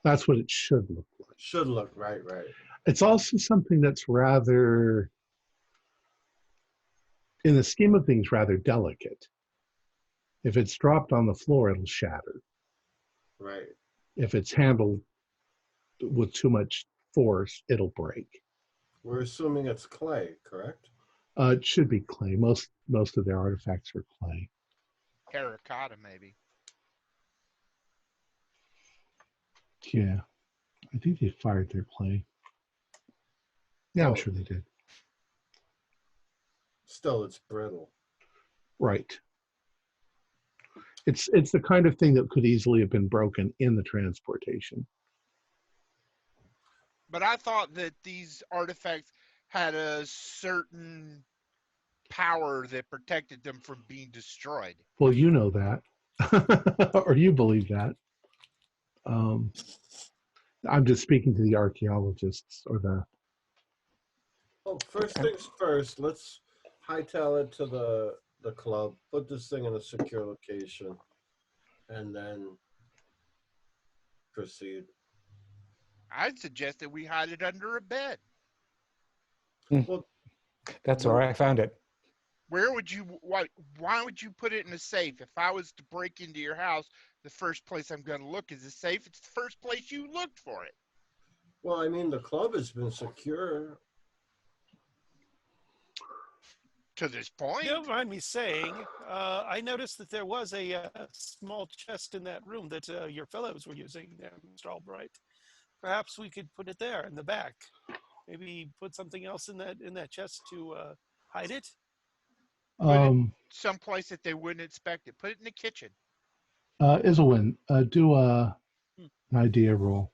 Speaker 1: That's what it should look like.
Speaker 2: Should look, right.
Speaker 1: It's also something that's rather, in the scheme of things, rather delicate. If it's dropped on the floor, it'll shatter.
Speaker 2: Right.
Speaker 1: If it's handled with too much force, it'll break.
Speaker 2: We're assuming it's clay, correct?
Speaker 1: It should be clay. Most of their artifacts are clay.
Speaker 5: Terracotta, maybe.
Speaker 1: Yeah, I think they fired their clay. Yeah, I'm sure they did.
Speaker 2: Still, it's brittle.
Speaker 1: Right. It's the kind of thing that could easily have been broken in the transportation.
Speaker 5: But I thought that these artifacts had a certain power that protected them from being destroyed.
Speaker 1: Well, you know that, or you believe that. I'm just speaking to the archaeologists or the.
Speaker 2: Well, first things first, let's hightail it to the club, put this thing in a secure location, and then proceed.
Speaker 5: I'd suggest that we hide it under a bed.
Speaker 2: Well,
Speaker 3: That's where I found it.
Speaker 5: Where would you why would you put it in a safe? If I was to break into your house, the first place I'm going to look is the safe. It's the first place you looked for it.
Speaker 2: Well, I mean, the club has been secure.
Speaker 5: To this point.
Speaker 4: You don't mind me saying, I noticed that there was a small chest in that room that your fellows were using there, Mr. Albright. Perhaps we could put it there in the back. Maybe put something else in that chest to hide it.
Speaker 5: Put it someplace that they wouldn't expect it. Put it in the kitchen.
Speaker 1: Iselwyn, do an idea roll.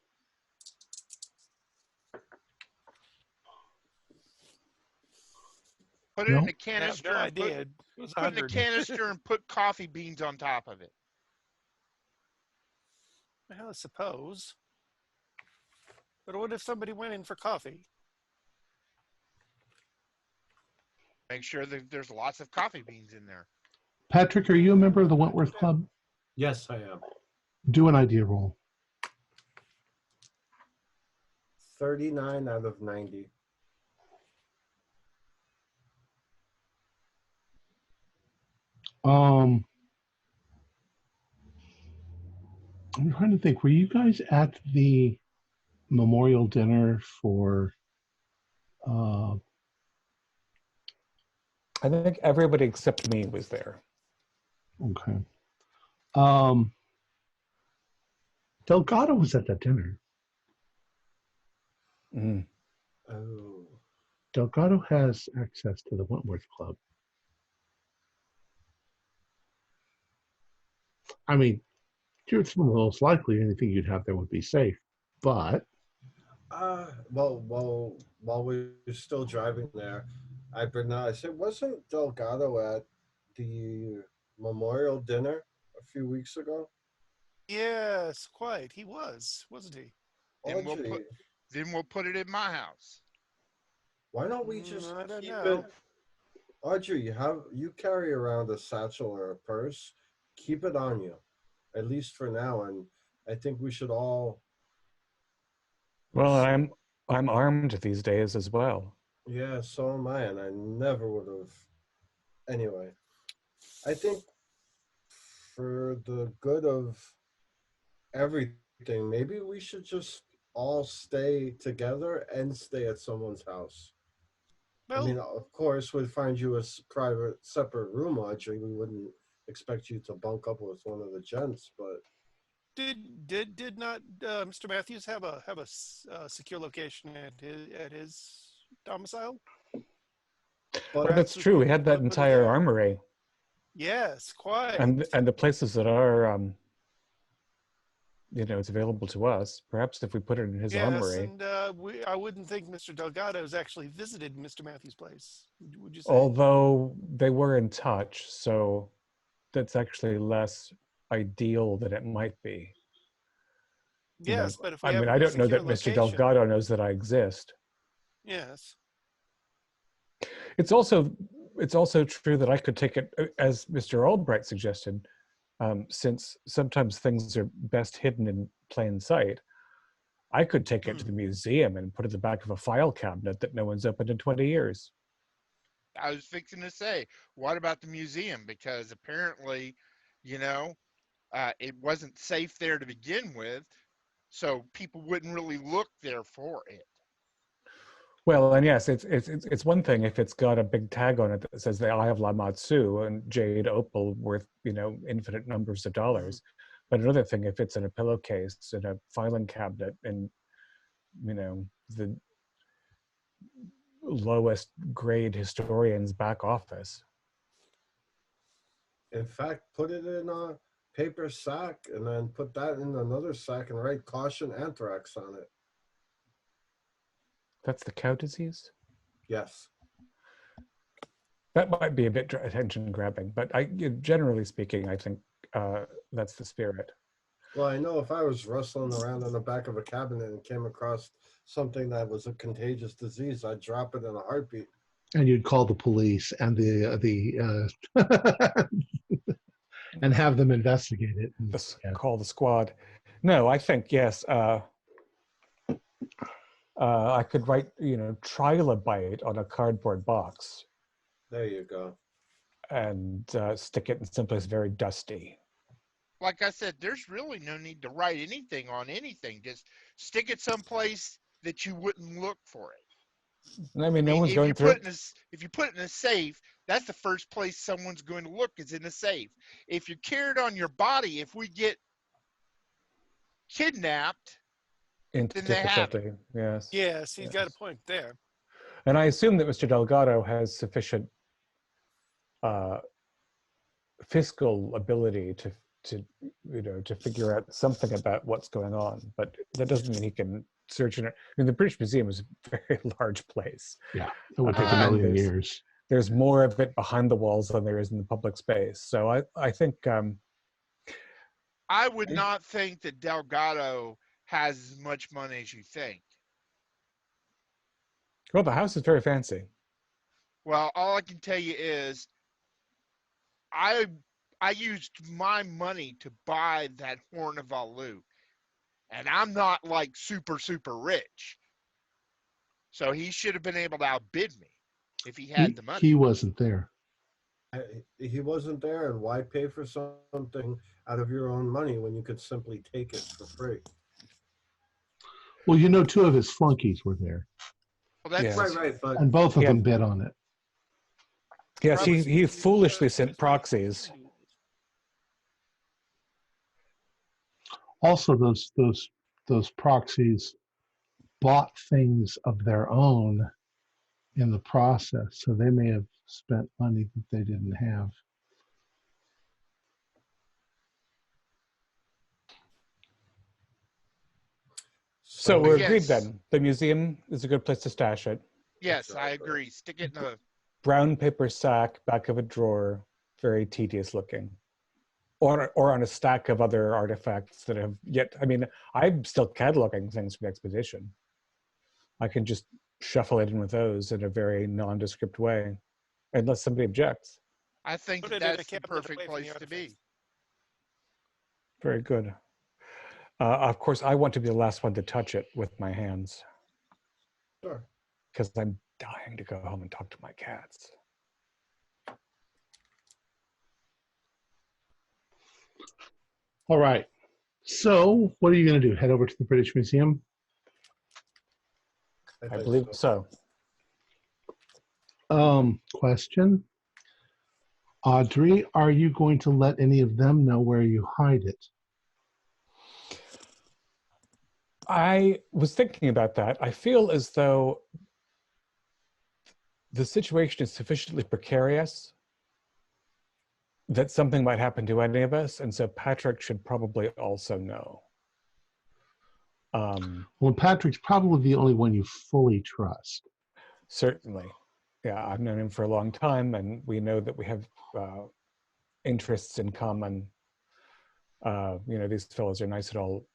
Speaker 5: Put it in a canister.
Speaker 4: No
Speaker 5: and
Speaker 4: idea.
Speaker 5: put it in a canister and put coffee beans on top of it.
Speaker 4: Well, I suppose. But what if somebody went in for coffee?
Speaker 5: Make sure that there's lots of coffee beans in there.
Speaker 1: Patrick, are you a member of the Wentworth Club?
Speaker 2: Yes, I am.
Speaker 1: Do an idea roll.
Speaker 2: 39 out of 90.
Speaker 1: I'm trying to think. Were you guys at the memorial dinner for?
Speaker 3: I think everybody except me was there.
Speaker 1: Okay. Delgado was at that dinner.
Speaker 3: Mm.
Speaker 2: Oh.
Speaker 1: Delgado has access to the Wentworth Club. I mean, it's most likely anything you'd have there would be safe, but
Speaker 2: Well, while we were still driving there, I said, wasn't Delgado at the memorial dinner a few weeks ago?
Speaker 4: Yes, quite. He was, wasn't he?
Speaker 2: Audrey,
Speaker 5: Then we'll put it in my house.
Speaker 2: why don't we just
Speaker 4: I don't
Speaker 2: keep
Speaker 4: know.
Speaker 2: it? Audrey, you carry around a satchel or a purse. Keep it on you, at least for now. And I think we should all.
Speaker 3: Well, I'm armed these days as well.
Speaker 2: Yeah, so am I, and I never would have. Anyway, I think for the good of everything, maybe we should just all stay together and stay at someone's house.
Speaker 4: Well,
Speaker 2: I mean, of course, we'd find you a private, separate room, Audrey. We wouldn't expect you to bunk up with one of the gents, but
Speaker 4: did not Mr. Matthews have a secure location at his domicile?
Speaker 3: But that's true. We had that entire armory,
Speaker 4: Yes, quite.
Speaker 3: and the places that are, it's available to us. Perhaps if we put it in his armory.
Speaker 4: And I wouldn't think Mr. Delgado's actually visited Mr. Matthews' place. Would you say?
Speaker 3: Although they were in touch, so that's actually less ideal than it might be.
Speaker 4: Yes, but if we
Speaker 3: I
Speaker 4: have
Speaker 3: mean,
Speaker 4: a
Speaker 3: I don't know
Speaker 4: secure
Speaker 3: that Mr.
Speaker 4: location-
Speaker 3: Delgado knows that I exist.
Speaker 4: Yes.
Speaker 3: It's also true that I could take it, as Mr. Albright suggested, since sometimes things are best hidden in plain sight. I could take it to the museum and put it in the back of a file cabinet that no one's opened in 20 years.
Speaker 5: I was fixing to say, what about the museum? Because apparently, it wasn't safe there to begin with, so people wouldn't really look there for it.
Speaker 3: Well, and yes, it's one thing if it's got a big tag on it that says the Eye of Lamatsu and jade opal worth, infinite numbers of dollars. But another thing if it's in a pillowcase in a filing cabinet in, the lowest grade historian's back office.
Speaker 2: in fact, put it in a paper sack and then put that in another sack and write caution anthrax on it.
Speaker 3: That's the cow disease?
Speaker 2: Yes.
Speaker 3: That might be a bit attention grabbing, but generally speaking, I think that's the spirit.
Speaker 2: Well, I know if I was rustling around in the back of a cabinet and came across something that was a contagious disease, I'd drop it in a heartbeat.
Speaker 1: And you'd call the police and the and have them investigate it.
Speaker 3: Call the squad. No, I think yes. I could write, trilobite on a cardboard box
Speaker 2: There you go.
Speaker 3: and stick it in someplace very dusty.
Speaker 5: Like I said, there's really no need to write anything on anything. Just stick it someplace that you wouldn't look for it.
Speaker 3: And I mean, no
Speaker 5: I mean,
Speaker 3: one's
Speaker 5: if
Speaker 3: going
Speaker 5: you
Speaker 3: through
Speaker 5: put if you put it in a safe, that's the first place someone's going to look is in a safe. If you carry it on your body, if we get kidnapped,
Speaker 3: into
Speaker 5: then they have it.
Speaker 3: difficulty. Yes.
Speaker 4: Yes, he's got a
Speaker 3: Yes.
Speaker 4: point there.
Speaker 3: And I assume that Mr. Delgado has sufficient fiscal ability to figure out something about what's going on. But that doesn't mean he can search in it. I mean, the British Museum is a very large place.
Speaker 1: Yeah, it would take a
Speaker 3: And
Speaker 1: million years.
Speaker 3: There's more of it behind the walls than there is in the public space. So I think
Speaker 5: I would not think that Delgado has as much money as you think.
Speaker 3: well, the house is very fancy.
Speaker 5: Well, all I can tell you is I used my money to buy that Horn of Alu. And I'm not like super, super rich. So he should have been able to outbid me if he had the money.
Speaker 1: He wasn't there.
Speaker 2: He wasn't there, and why pay for something out of your own money when you could simply take it for free?
Speaker 1: Well, two of his flunkies were there,
Speaker 5: Well, that's
Speaker 3: Yes.
Speaker 2: Right, but
Speaker 1: and both of
Speaker 3: Yeah.
Speaker 1: them bid on it.
Speaker 3: Yes, he foolishly sent proxies.
Speaker 1: Also, those proxies bought things of their own in the process, so they may have spent money that they didn't have.
Speaker 3: So we're
Speaker 5: Yes.
Speaker 3: agreed then. The museum is a good place to stash it.
Speaker 5: yes, I agree. Stick it in a
Speaker 3: Brown paper sack, back of a drawer, very tedious looking. Or on a stack of other artifacts that have yet, I mean, I'm still cataloging things from the expedition. I can just shuffle it in with those in a very nondescript way, unless somebody objects.
Speaker 5: I think
Speaker 4: Put it in a
Speaker 5: that's the
Speaker 4: cabinet away
Speaker 5: perfect
Speaker 4: from the
Speaker 5: place to be.
Speaker 4: artifacts.
Speaker 3: Very good. Of course, I want to be the last one to touch it with my hands
Speaker 2: sure.
Speaker 3: because I'm dying to go home and talk to my cats.
Speaker 1: All right. So, what are you going to do? Head over to the British Museum?
Speaker 3: I believe so.
Speaker 1: Question. Audrey, are you going to let any of them know where you hide it?
Speaker 3: I was thinking about that. I feel as though the situation is sufficiently precarious that something might happen to any of us, and so Patrick should probably also know.
Speaker 1: Well, Patrick's probably the only one you fully trust.
Speaker 3: Certainly. Yeah, I've known him for a long time, and we know that we have interests in common. These fellows are nice and all,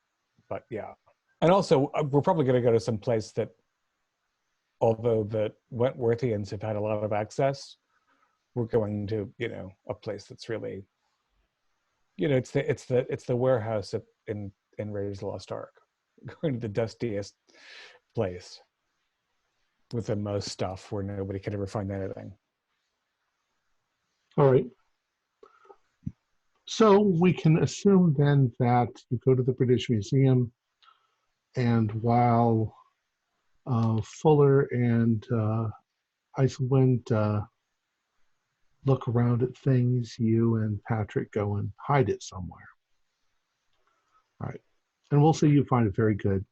Speaker 3: but yeah. And also, we're probably going to go to some place that, although the Wentworthians have had a lot of access, we're going to, a place that's really, it's the warehouse in Raiders of the Lost Ark. Going to the dustiest place with the most stuff where nobody can ever find anything.
Speaker 1: All right. So we can assume then that you go to the British Museum, and while Fuller and Icewind look around at things, you and Patrick go and hide it somewhere. All right. And we'll say you find it very good.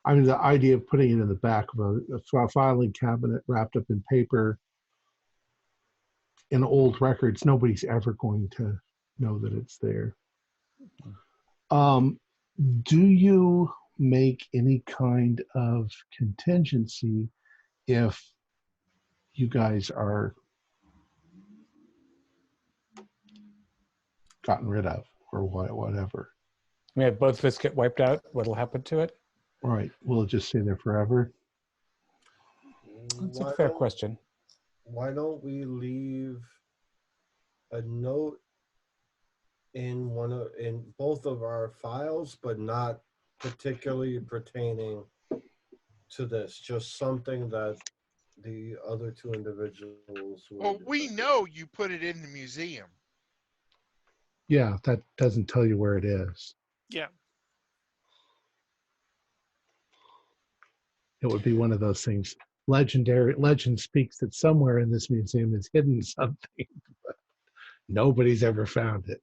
Speaker 1: I mean, the idea of putting it in the back of a filing cabinet wrapped up in paper in old records, nobody's ever going to know that it's there. Do you make any kind of contingency if you guys are gotten rid of or whatever?
Speaker 3: I mean, if both of us get wiped out, what'll happen to it?
Speaker 1: All right. Will it just stay there forever?
Speaker 3: That's a fair question.
Speaker 2: Why don't we leave a note in both of our files, but not particularly pertaining to this? Just something that the other two individuals would.
Speaker 5: Well, we know you put it in the museum.
Speaker 1: Yeah, that doesn't tell you where it is.
Speaker 4: Yeah.
Speaker 1: It would be one of those things. Legend speaks that somewhere in this museum is hidden something, but nobody's ever found it.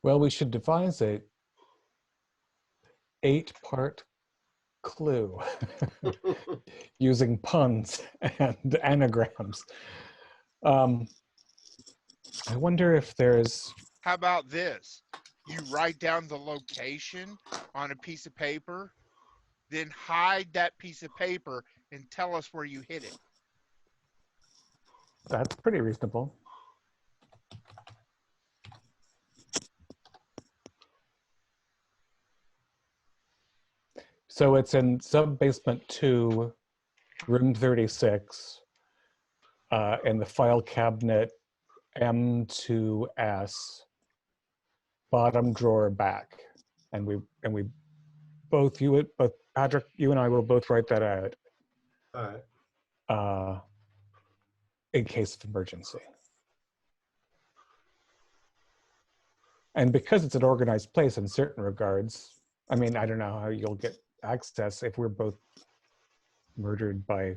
Speaker 3: Well, we should devise a 8-part clue using puns and anagrams. I wonder if there's...
Speaker 5: How about this? You write down the location on a piece of paper, then hide that piece of paper and tell us where you hid it.
Speaker 3: That's pretty reasonable. So it's in sub-basement 2, room 36, in the file cabinet M2S, bottom drawer back. And we both, both Patrick, you and I will both write that out.
Speaker 2: All right.
Speaker 3: In case of emergency. And because it's an organized place in certain regards, I mean, I don't know how you'll get access if we're both murdered by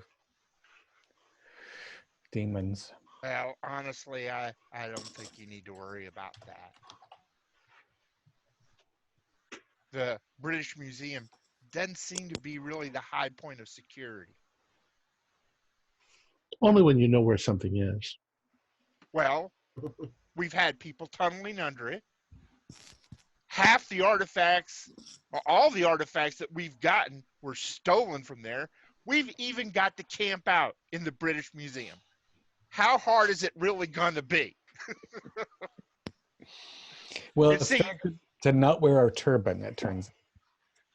Speaker 3: demons.
Speaker 5: Well, honestly, I don't think you need to worry about that. The British Museum doesn't seem to be really the high point of security.
Speaker 1: Only when you know where something is.
Speaker 5: Well, we've had people tunneling under it. Half the artifacts, or all the artifacts that we've gotten were stolen from there. We've even got to camp out in the British Museum. How hard is it really going to be?
Speaker 3: Well,
Speaker 5: And
Speaker 3: it's
Speaker 5: see,
Speaker 3: to not wear our turban, it turns.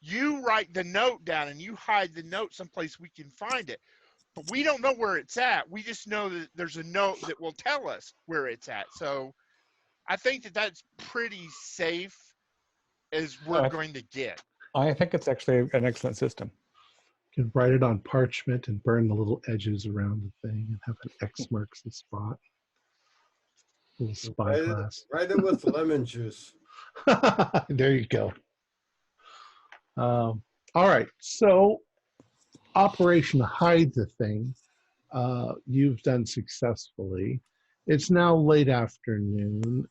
Speaker 5: you write the note down and you hide the note someplace we can find it. But we don't know where it's at. We just know that there's a note that will tell us where it's at. So I think that that's pretty safe as we're going to get.
Speaker 3: I think it's actually an excellent system.
Speaker 1: You can write it on parchment and burn the little edges around the thing and have an X marks the spot. Little spyglass.
Speaker 2: Write it with lemon juice.
Speaker 1: There you go. All right. So, Operation Hide the Thing, you've done successfully. It's now late afternoon.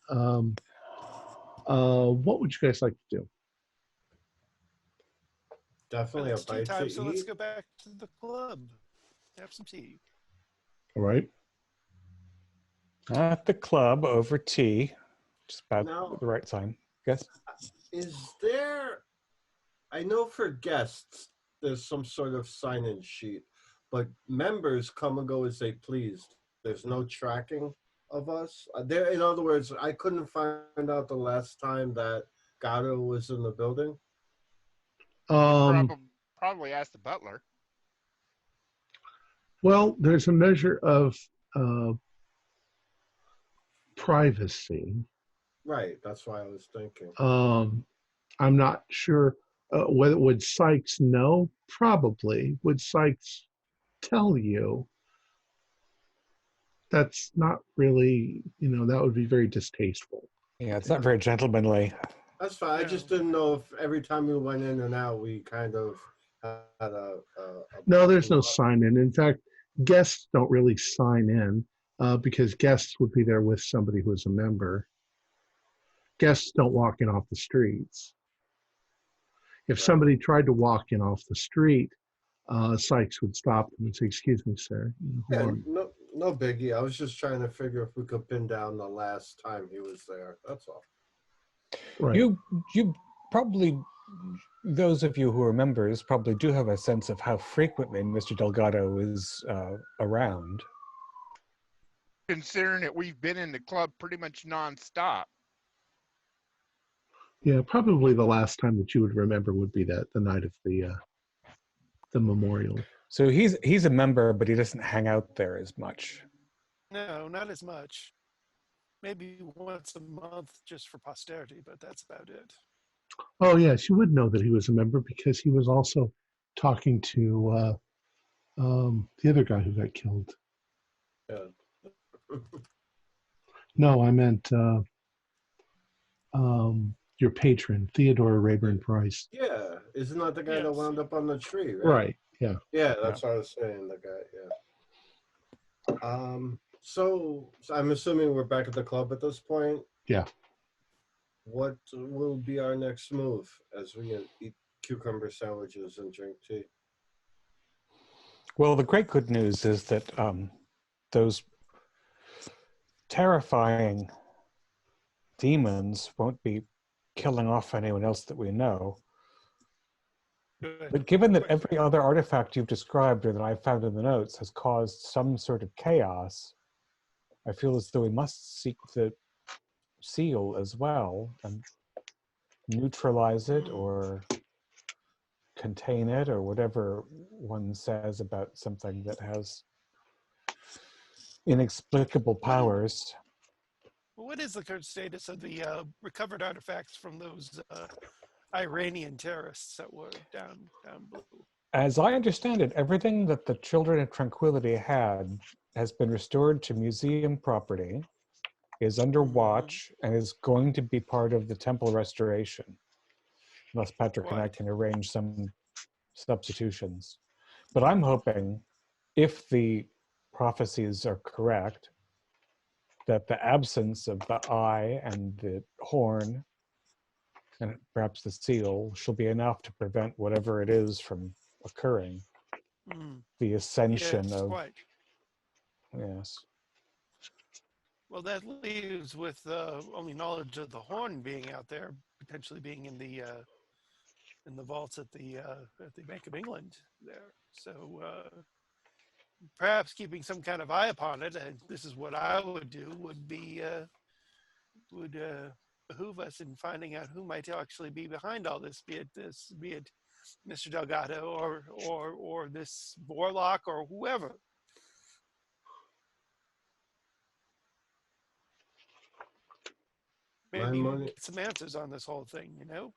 Speaker 1: What would you guys like to do?
Speaker 2: Definitely a
Speaker 4: It's tea
Speaker 2: bite
Speaker 4: time,
Speaker 2: to
Speaker 4: so let's
Speaker 2: eat.
Speaker 4: go back to the club. Have some tea.
Speaker 1: All right.
Speaker 3: At the club over tea, just about
Speaker 2: Now-
Speaker 3: the right time. Yes.
Speaker 2: Is there, I know for guests, there's some sort of sign-in sheet, but members come and go as they please. There's no tracking of us. There, in other words, I couldn't find out the last time that Gato was in the building.
Speaker 5: Probably ask the butler.
Speaker 1: Well, there's a measure of privacy.
Speaker 2: Right, that's why I was thinking.
Speaker 1: I'm not sure whether would Sykes know. Probably. Would Sykes tell you? That's not really, that would be very distasteful.
Speaker 3: Yeah, it's not very gentlemanly.
Speaker 2: That's fine. I just didn't know if every time we went in and out, we kind of had a
Speaker 1: No, there's no sign in. In fact, guests don't really sign in because guests would be there with somebody who is a member. Guests don't walk in off the streets. If somebody tried to walk in off the street, Sykes would stop them and say, "Excuse me, sir."
Speaker 2: Yeah, no biggie. I was just trying to figure if we could pin down the last time he was there. That's all.
Speaker 1: Right.
Speaker 3: You probably, those of you who are members, probably do have a sense of how frequently Mr. Delgado is around.
Speaker 5: Considering that we've been in the club pretty much nonstop.
Speaker 1: Yeah, probably the last time that you would remember would be the night of the memorial.
Speaker 3: So he's a member, but he doesn't hang out there as much.
Speaker 4: No, not as much. Maybe once a month just for posterity, but that's about it.
Speaker 1: Oh, yeah, she would know that he was a member because he was also talking to the other guy who got killed.
Speaker 2: Yeah.
Speaker 1: No, I meant your patron, Theodore Rayburn Price.
Speaker 2: Yeah, isn't that the guy that
Speaker 4: Yes.
Speaker 2: wound up on the tree, right?
Speaker 1: Right. Yeah.
Speaker 2: Yeah, that's what I was saying. The guy, yeah. So I'm assuming we're back at the club at this point.
Speaker 1: Yeah.
Speaker 2: What will be our next move as we eat cucumber sandwiches and drink tea?
Speaker 3: Well, the great good news is that those terrifying demons won't be killing off anyone else that we know.
Speaker 4: Good.
Speaker 3: But given that every other artifact you've described or that I've found in the notes has caused some sort of chaos, I feel as though we must seek the seal as well and neutralize it or contain it or whatever one says about something that has inexplicable powers.
Speaker 4: What is the current status of the recovered artifacts from those Iranian terrorists that were down below?
Speaker 3: As I understand it, everything that the Children of Tranquility had has been restored to museum property, is under watch, and is going to be part of the temple restoration. Unless Patrick and I can arrange some substitutions. But I'm hoping, if the prophecies are correct, that the absence of the eye and the horn and perhaps the seal shall be enough to prevent whatever it is from occurring. The ascension of yes.
Speaker 4: Well, that leaves with only knowledge of the horn being out there, potentially being in the vaults at the Bank of England there. So perhaps keeping some kind of eye upon it, and this is what I would do, would be would behoove us in finding out who might actually be behind all this, be it Mr. Delgado or this warlock or whoever. Maybe get some answers on this whole thing, you know?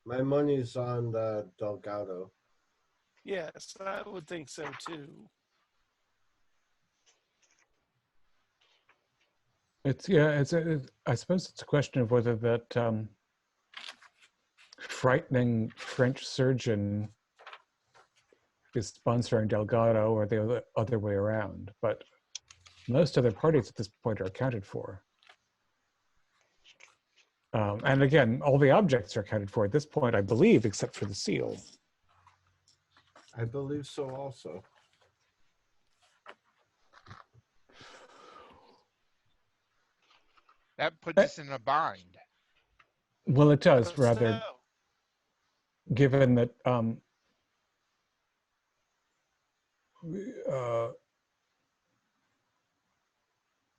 Speaker 2: My money's on the Delgado.
Speaker 4: Yes, I would think so too.
Speaker 3: I suppose it's a question of whether that frightening French surgeon is sponsoring Delgado or the other way around. But most other parties at this point are accounted for. And again, all the objects are accounted for at this point, I believe, except for the seal.
Speaker 2: I believe so also.
Speaker 5: That puts us in a bind.
Speaker 3: Well, it does, rather, given that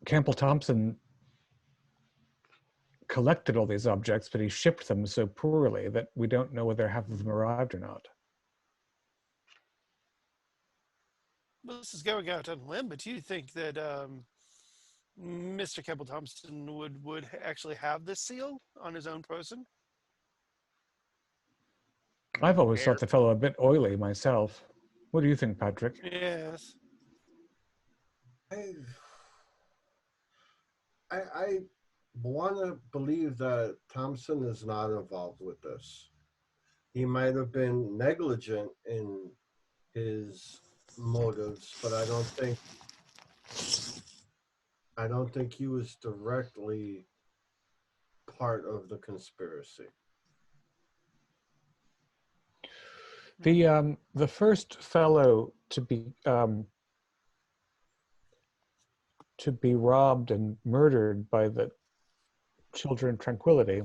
Speaker 3: Campbell Thompson collected all these objects, but he shipped them so poorly that we don't know whether half of them arrived or not.
Speaker 4: Well, this is going out on a limb, but do you think that Mr. Campbell Thompson would actually have this seal on his own person?
Speaker 3: I've always thought the fellow a bit oily myself. What do you think, Patrick?
Speaker 4: Yes.
Speaker 2: I want to believe that Thompson is not involved with this. He might have been negligent in his motives, but I don't think he was directly part of the conspiracy.
Speaker 3: The first fellow to be robbed and murdered by the Children of Tranquility,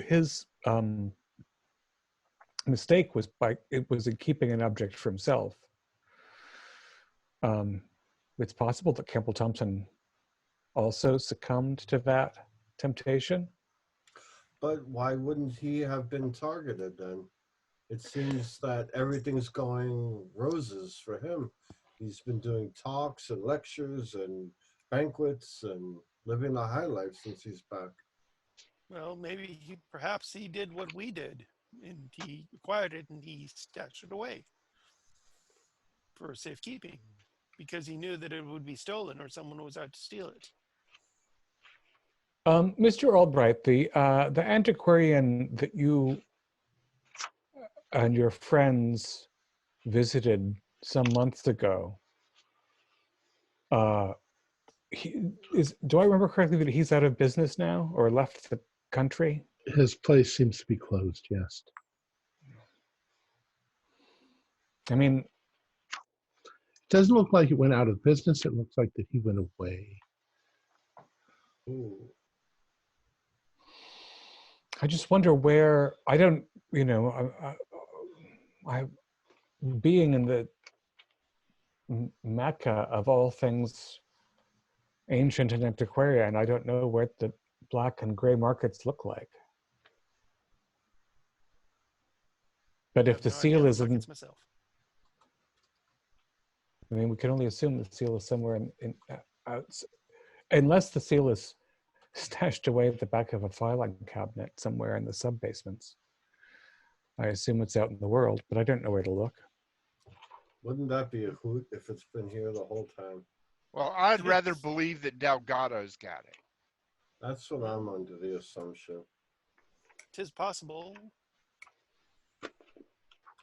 Speaker 3: his mistake was in keeping an object for himself. It's possible that Campbell Thompson also succumbed to that temptation.
Speaker 2: But why wouldn't he have been targeted then? It seems that everything's going roses for him. He's been doing talks and lectures and banquets and living a high life since he's back.
Speaker 4: Well, maybe perhaps he did what we did, and he acquired it and he stashed it away for safekeeping, because he knew that it would be stolen or someone was out to steal it.
Speaker 3: Mr. Albright, the antiquarian that you and your friends visited some months ago, do I remember correctly that he's out of business now or left the country?
Speaker 1: His place seems to be closed, yes.
Speaker 3: I mean,
Speaker 1: It doesn't look like it went out of business. It looks like that he went away.
Speaker 2: Ooh.
Speaker 3: I just wonder where, I don't, I being in the Mecca of all things ancient and antiquarian, I don't know what the black and gray markets look like. But
Speaker 4: I
Speaker 3: if
Speaker 4: have
Speaker 3: the
Speaker 4: no idea
Speaker 3: seal
Speaker 4: the
Speaker 3: is in,
Speaker 4: markets myself.
Speaker 3: I mean, we can only assume the seal is somewhere unless the seal is stashed away at the back of a filing cabinet somewhere in the sub-basements. I assume it's out in the world, but I don't know where to look.
Speaker 2: Wouldn't that be a hoot if it's been here the whole time?
Speaker 5: Well, I'd rather believe that Delgado's got it.
Speaker 2: That's what I'm under the assumption.
Speaker 4: 'Tis possible.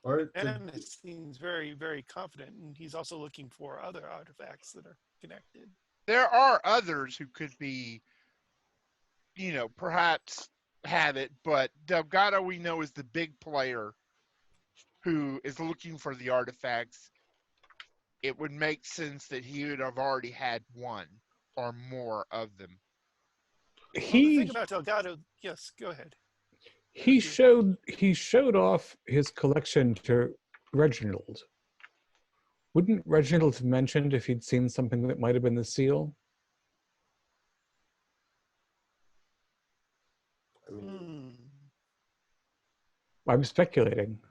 Speaker 2: Or
Speaker 4: And it seems very, very confident, and he's also looking for other artifacts that are connected.
Speaker 5: There are others who could be, perhaps have it, but Delgado we know is the big player who is looking for the artifacts. It would make sense that he would have already had one or more of them.
Speaker 4: Well, the thing about Delgado, yes, go ahead.
Speaker 3: He showed off his collection to Reginald. Wouldn't Reginald have mentioned if he'd seen something that might have been the seal?
Speaker 2: I mean,
Speaker 3: I'm speculating.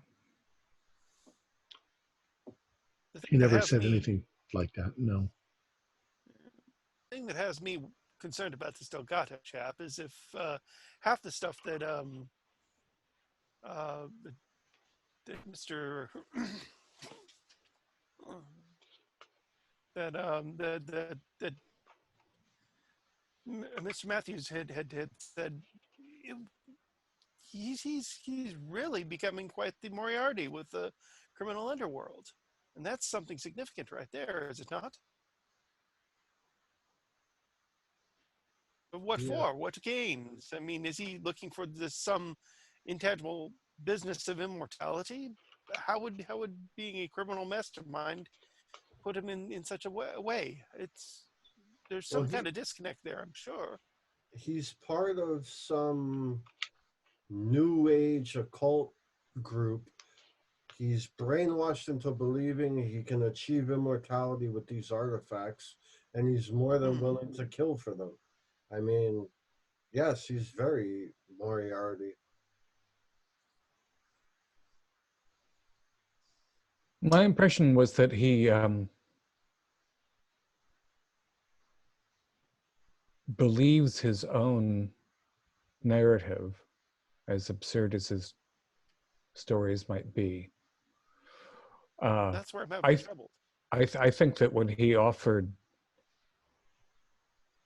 Speaker 1: He never said anything like that, no.
Speaker 4: The thing that has me concerned about this Delgado chap is if half the stuff that Mr. that Mr. Matthews had said, he's really becoming quite the Moriarty with the criminal underworld, and that's something significant right there, is it not? But what for? What gains? I mean, is he looking for some intangible business of immortality? How would being a criminal mastermind put him in such a way? There's some kind of disconnect there, I'm sure.
Speaker 2: He's part of some new age occult group. He's brainwashed into believing he can achieve immortality with these artifacts, and he's more than willing to kill for them. I mean, yes, he's very Moriarty.
Speaker 3: My impression was that he believes his own narrative, as absurd as his stories might be.
Speaker 4: That's where I'm having trouble.
Speaker 3: I think that when he offered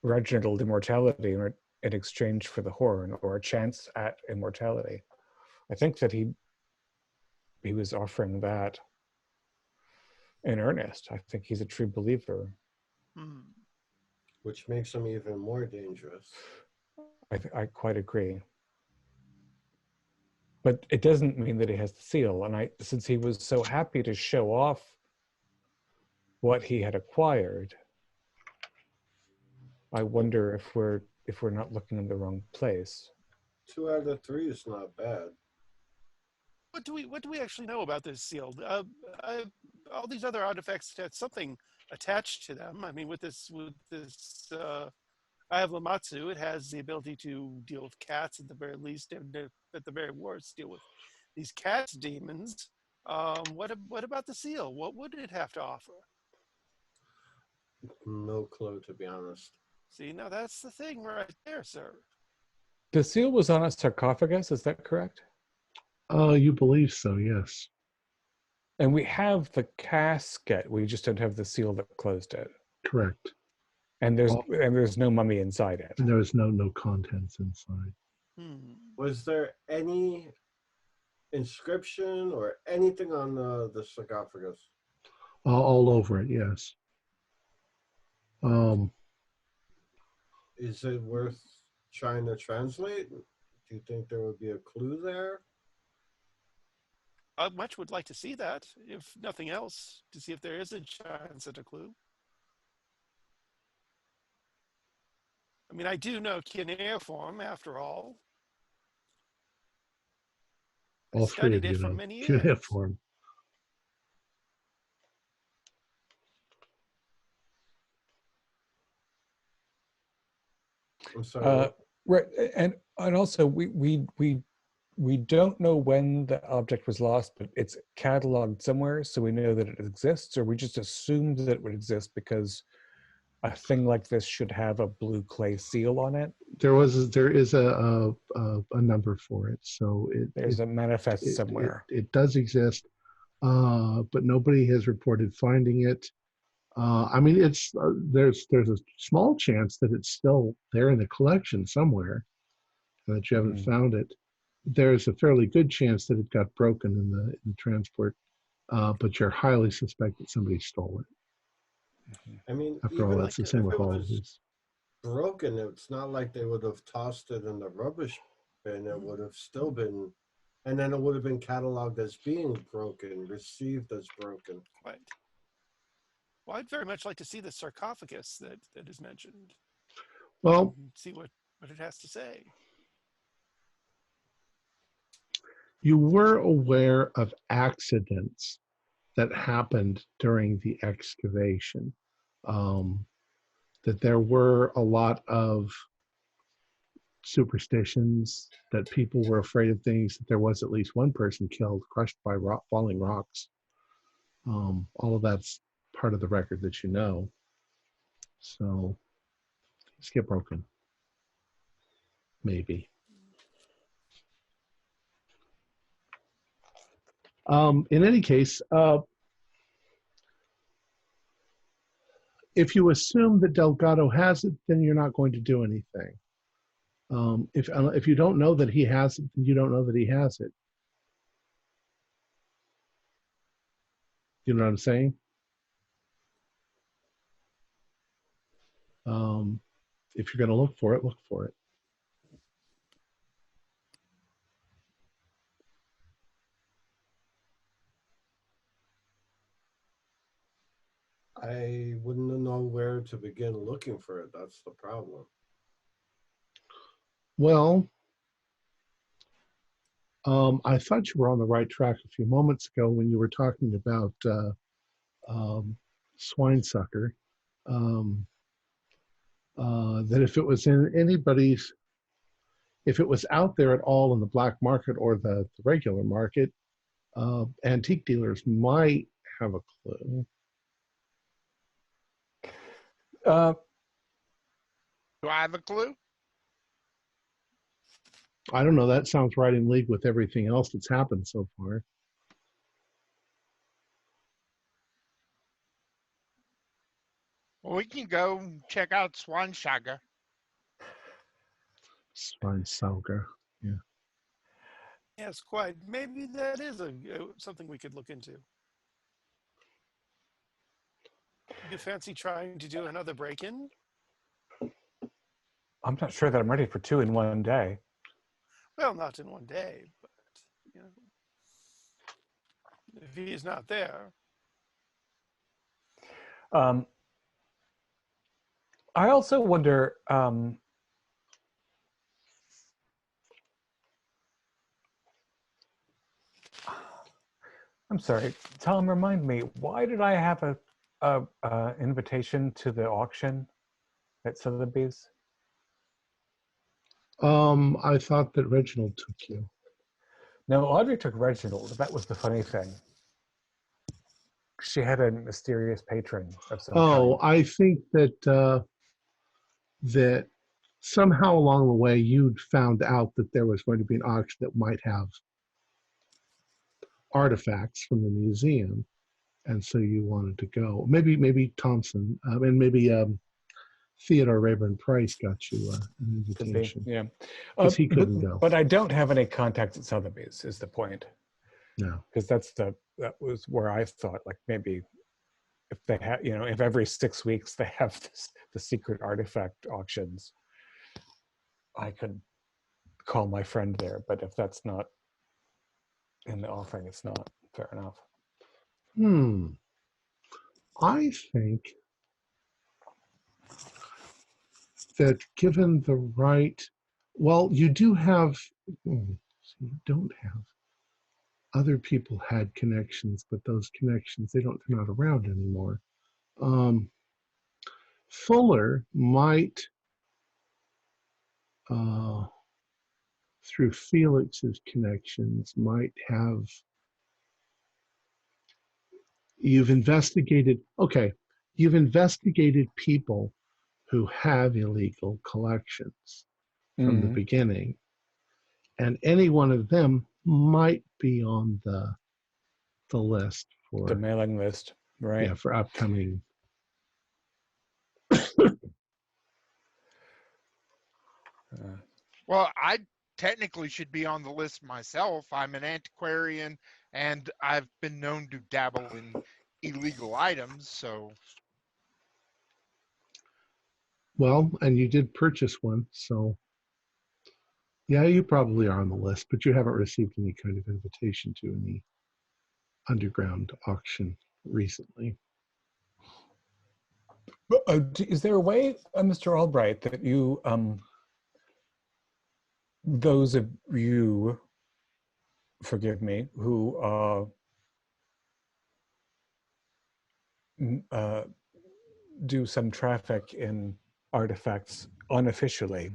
Speaker 3: Reginald immortality in exchange for the horn or a chance at immortality, I think that he was offering that in earnest. I think he's a true believer.
Speaker 2: Which makes him even more dangerous.
Speaker 3: I quite agree. But it doesn't mean that he has the seal. And since he was so happy to show off what he had acquired, I wonder if we're not looking in the wrong place.
Speaker 2: 2 out of 3 is not bad.
Speaker 4: What do we actually know about this seal? All these other artifacts had something attached to them. I mean, with this I have Lamatsu. It has the ability to deal with cats at the very least, and at the very worst, deal with these cat demons. What about the seal? What would it have to offer?
Speaker 2: No clue, to be honest.
Speaker 4: See, now that's the thing right there, sir.
Speaker 3: The seal was on a sarcophagus, is that correct?
Speaker 1: You believe so, yes.
Speaker 3: And we have the casket, we just don't have the seal that closed it.
Speaker 1: Correct.
Speaker 3: And there's no mummy inside it.
Speaker 1: And there was no contents inside.
Speaker 2: Was there any inscription or anything on the sarcophagus?
Speaker 1: All over it, yes.
Speaker 2: Is it worth trying to translate? Do you think there would be a clue there?
Speaker 4: I much would like to see that, if nothing else, to see if there is a chance at a clue. I mean, I do know cuneiform, after all.
Speaker 1: All three of
Speaker 4: Studied
Speaker 1: you
Speaker 4: it for
Speaker 1: know
Speaker 4: many years.
Speaker 1: cuneiform.
Speaker 2: I'm sorry.
Speaker 3: Right, and also we don't know when the object was lost, but it's cataloged somewhere, so we know that it exists, or we just assumed that it would exist because a thing like this should have a blue clay seal on it.
Speaker 1: There is a number for it, so
Speaker 3: There's a manifest somewhere.
Speaker 1: It does exist, but nobody has reported finding it. I mean, it's there's a small chance that it's still there in the collection somewhere, and that you haven't found it. There's a fairly good chance that it got broken in the transport, but you're highly suspect that somebody stole it.
Speaker 2: I mean,
Speaker 1: After all,
Speaker 2: even
Speaker 1: that's the
Speaker 2: if
Speaker 1: same with
Speaker 2: it
Speaker 1: all of
Speaker 2: was
Speaker 1: these.
Speaker 2: broken, it's not like they would have tossed it in the rubbish bin. It would have still been, and then it would have been cataloged as being broken, received as broken.
Speaker 4: Right. Well, I'd very much like to see the sarcophagus that is mentioned.
Speaker 1: Well,
Speaker 4: See what it has to say.
Speaker 1: you were aware of accidents that happened during the excavation. That there were a lot of superstitions, that people were afraid of things, that there was at least one person killed, crushed by falling rocks. All of that's part of the record that you know. So things get broken. Maybe. In any case, if you assume that Delgado has it, then you're not going to do anything. If you don't know that he has it, then you don't know that he has it. You know what I'm saying? If you're going to look for it, look for it.
Speaker 2: I wouldn't know where to begin looking for it. That's the problem.
Speaker 1: Well, I thought you were on the right track a few moments ago when you were talking about swine sucker. That if it was in anybody's, if it was out there at all in the black market or the regular market, antique dealers might have a clue.
Speaker 5: Do I have a clue?
Speaker 1: I don't know. That sounds right in league with everything else that's happened so far.
Speaker 5: Well, we can go check out Swansaga.
Speaker 1: Schweinsteiger, yeah.
Speaker 4: Yes, quite. Maybe that is something we could look into. You fancy trying to do another break-in?
Speaker 3: I'm not sure that I'm ready for 2 in one day.
Speaker 4: Well, not in one day, but you know, if he is not there.
Speaker 3: I also wonder, I'm sorry, Tom, remind me, why did I have a invitation to the auction at Sotheby's?
Speaker 1: I thought that Reginald took you.
Speaker 3: No, Audrey took Reginald. That was the funny thing. She had a mysterious patron of some kind.
Speaker 1: I think that that somehow along the way you'd found out that there was going to be an auction that might have artifacts from the museum, and so you wanted to go. Maybe Thompson, and maybe Theodore Rayburn Price got you an
Speaker 3: Could be,
Speaker 1: invitation
Speaker 3: yeah.
Speaker 1: because he couldn't go.
Speaker 3: But I don't have any contacts at Sotheby's, is the point.
Speaker 1: No.
Speaker 3: Because that was where I thought, like, maybe if they have, if every 6 weeks they have the secret artifact auctions, I could call my friend there. But if that's not in the offering, it's not. Fair enough.
Speaker 1: I think that given the right, well, you do have, you don't have, other people had connections, but those connections, they're not around anymore. Fuller might, through Felix's connections, might have, you've investigated people who have illegal collections from the beginning, and any one of them might be on the list for
Speaker 3: the mailing list, right?
Speaker 1: Yeah, for upcoming.
Speaker 5: Well, I technically should be on the list myself. I'm an antiquarian, and I've been known to dabble in illegal items, so.
Speaker 1: Well, and you did purchase one, so yeah, you probably are on the list, but you haven't received any kind of invitation to any underground auction recently.
Speaker 3: Is there a way, Mr. Albright, that you, those of you, forgive me, who do some traffic in artifacts unofficially,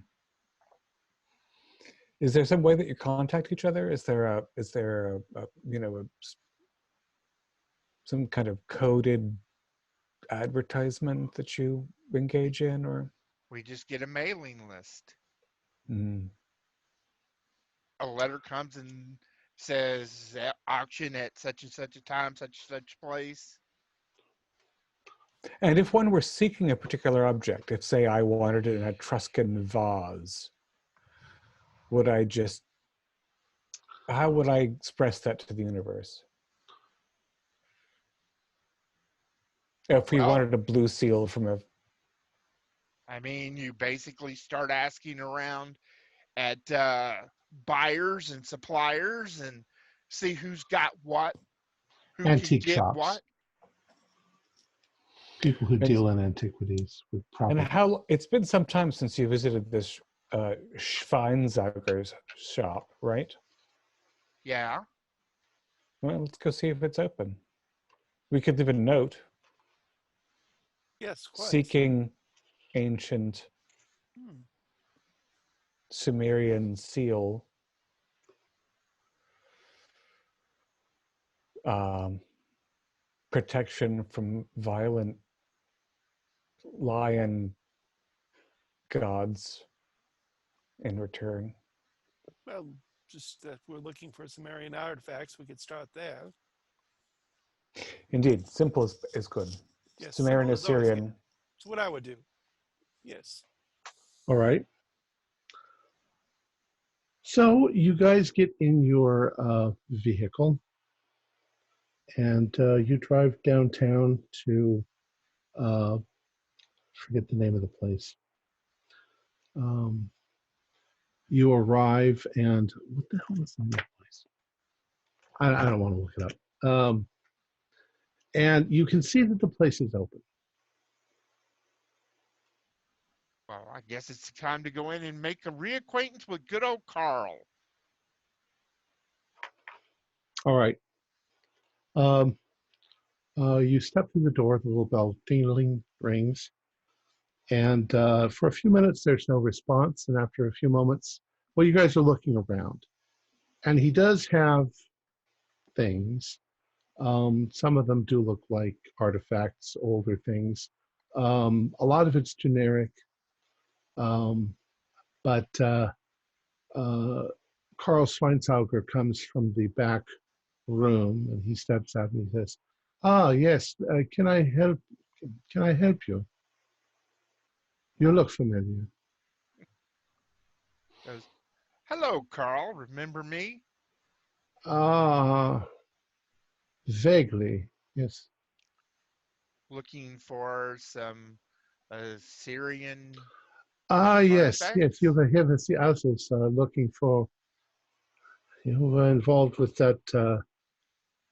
Speaker 3: is there some way that you contact each other? Is there some kind of coded advertisement that you engage in, or?
Speaker 5: We just get a mailing list.
Speaker 3: Mm.
Speaker 5: A letter comes and says auction at such and such a time, such and such place.
Speaker 3: And if one were seeking a particular object, if, say, I wanted an Etruscan vase, how would I express that to the universe? If we wanted a blue seal from a...
Speaker 5: I mean, you basically start asking around at buyers and suppliers and see who's got what, who
Speaker 1: Antique
Speaker 5: can get
Speaker 1: shops.
Speaker 5: what.
Speaker 1: People who deal in antiquities would probably.
Speaker 3: And it's been some time since you visited this Schweinsteiger's shop, right?
Speaker 5: Yeah.
Speaker 3: Well, let's go see if it's open. We could leave a note.
Speaker 4: Yes, quite.
Speaker 3: Seeking ancient Sumerian seal. Protection from violent lion gods in return.
Speaker 4: Well, just that we're looking for Sumerian artifacts, we could start there.
Speaker 3: Indeed, simple is good.
Speaker 4: Yes,
Speaker 3: Sumerian,
Speaker 4: simple is always
Speaker 3: Assyrian.
Speaker 4: good. It's what I would do. Yes.
Speaker 1: All right. So you guys get in your vehicle and you drive downtown to, forget the name of the place. You arrive and what the hell is the name of the place? I don't want to look it up. And you can see that the place is open.
Speaker 5: Well, I guess it's time to go in and make a reacquaintance with good old Carl.
Speaker 1: All right. You step through the door, the little bell ding rings, and for a few minutes there's no response, and after a few moments, well, you guys are looking around, and he does have things. Some of them do look like artifacts, older things. A lot of it's generic. but Carl Schweinsauger comes from the back room and he steps out and he says, "Ah, yes, can I help? Can I help you? You look familiar."
Speaker 5: Goes, hello, Carl. Remember me?
Speaker 1: Ah, vaguely, yes.
Speaker 5: Looking for some Syrian
Speaker 1: Ah, yes, yes. You
Speaker 5: artifacts?
Speaker 1: were here with the others looking for. You were involved with that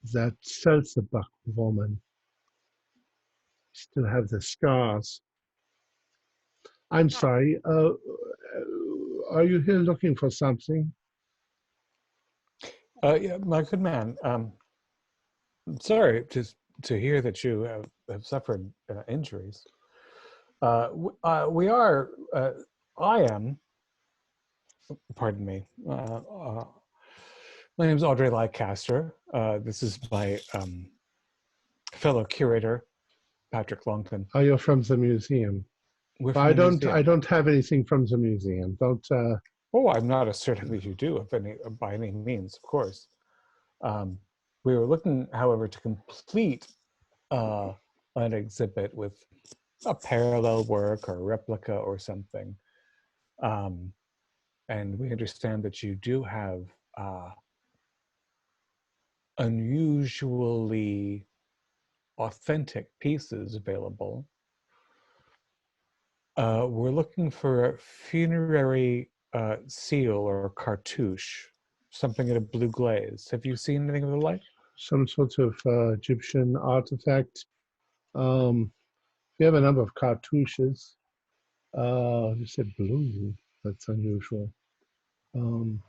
Speaker 1: Selzebach woman. Still have the scars. I'm
Speaker 5: Oh,
Speaker 1: sorry. Are you here looking for something?
Speaker 3: Yeah, my good man. I'm sorry to hear that you have suffered injuries. We are. I am. Pardon me. My name is Audrey Leicester. This is my fellow curator, Patrick Longton.
Speaker 1: Oh, you're from the museum.
Speaker 3: We're
Speaker 1: Well,
Speaker 3: from the
Speaker 1: I
Speaker 3: museum.
Speaker 1: don't have anything from the museum. Don't.
Speaker 3: Oh, I'm not asserting that you do, by any means, of course. We were looking, however, to complete an exhibit with a parallel work or replica or something. And we understand that you do have unusually authentic pieces available. We're looking for a funerary seal or cartouche, something in a blue glaze. Have you seen anything of the like?
Speaker 1: Some sort of Egyptian artifact. We have a number of cartouches. You said blue. That's unusual. Um,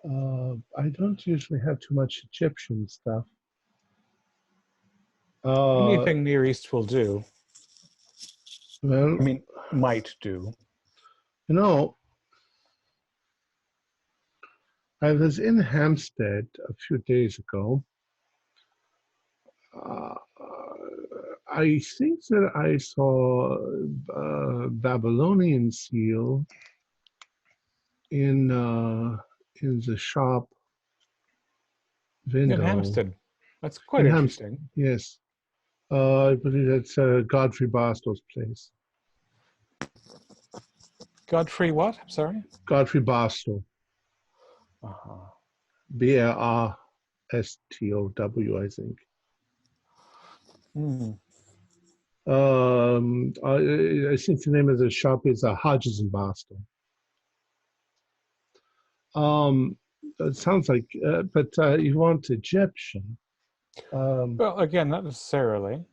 Speaker 1: I don't usually have too much Egyptian stuff.
Speaker 3: Anything Near East will do.
Speaker 1: Well,
Speaker 3: I mean, might do.
Speaker 1: you know, I was in Hampstead a few days ago. Uh, I think that I saw a Babylonian seal in the shop
Speaker 3: In
Speaker 1: window
Speaker 3: Hampstead. That's quite
Speaker 1: in Hampstead.
Speaker 3: interesting.
Speaker 1: Yes, I believe that's Godfrey Barstow's place.
Speaker 3: Godfrey what? I'm sorry?
Speaker 1: Godfrey Barstow,
Speaker 3: Uh-huh.
Speaker 1: Barstow, I think.
Speaker 3: Hmm.
Speaker 1: I think the name of the shop is Hodges and Barstow. It sounds like, but you want Egyptian.
Speaker 3: Well, again, not necessarily.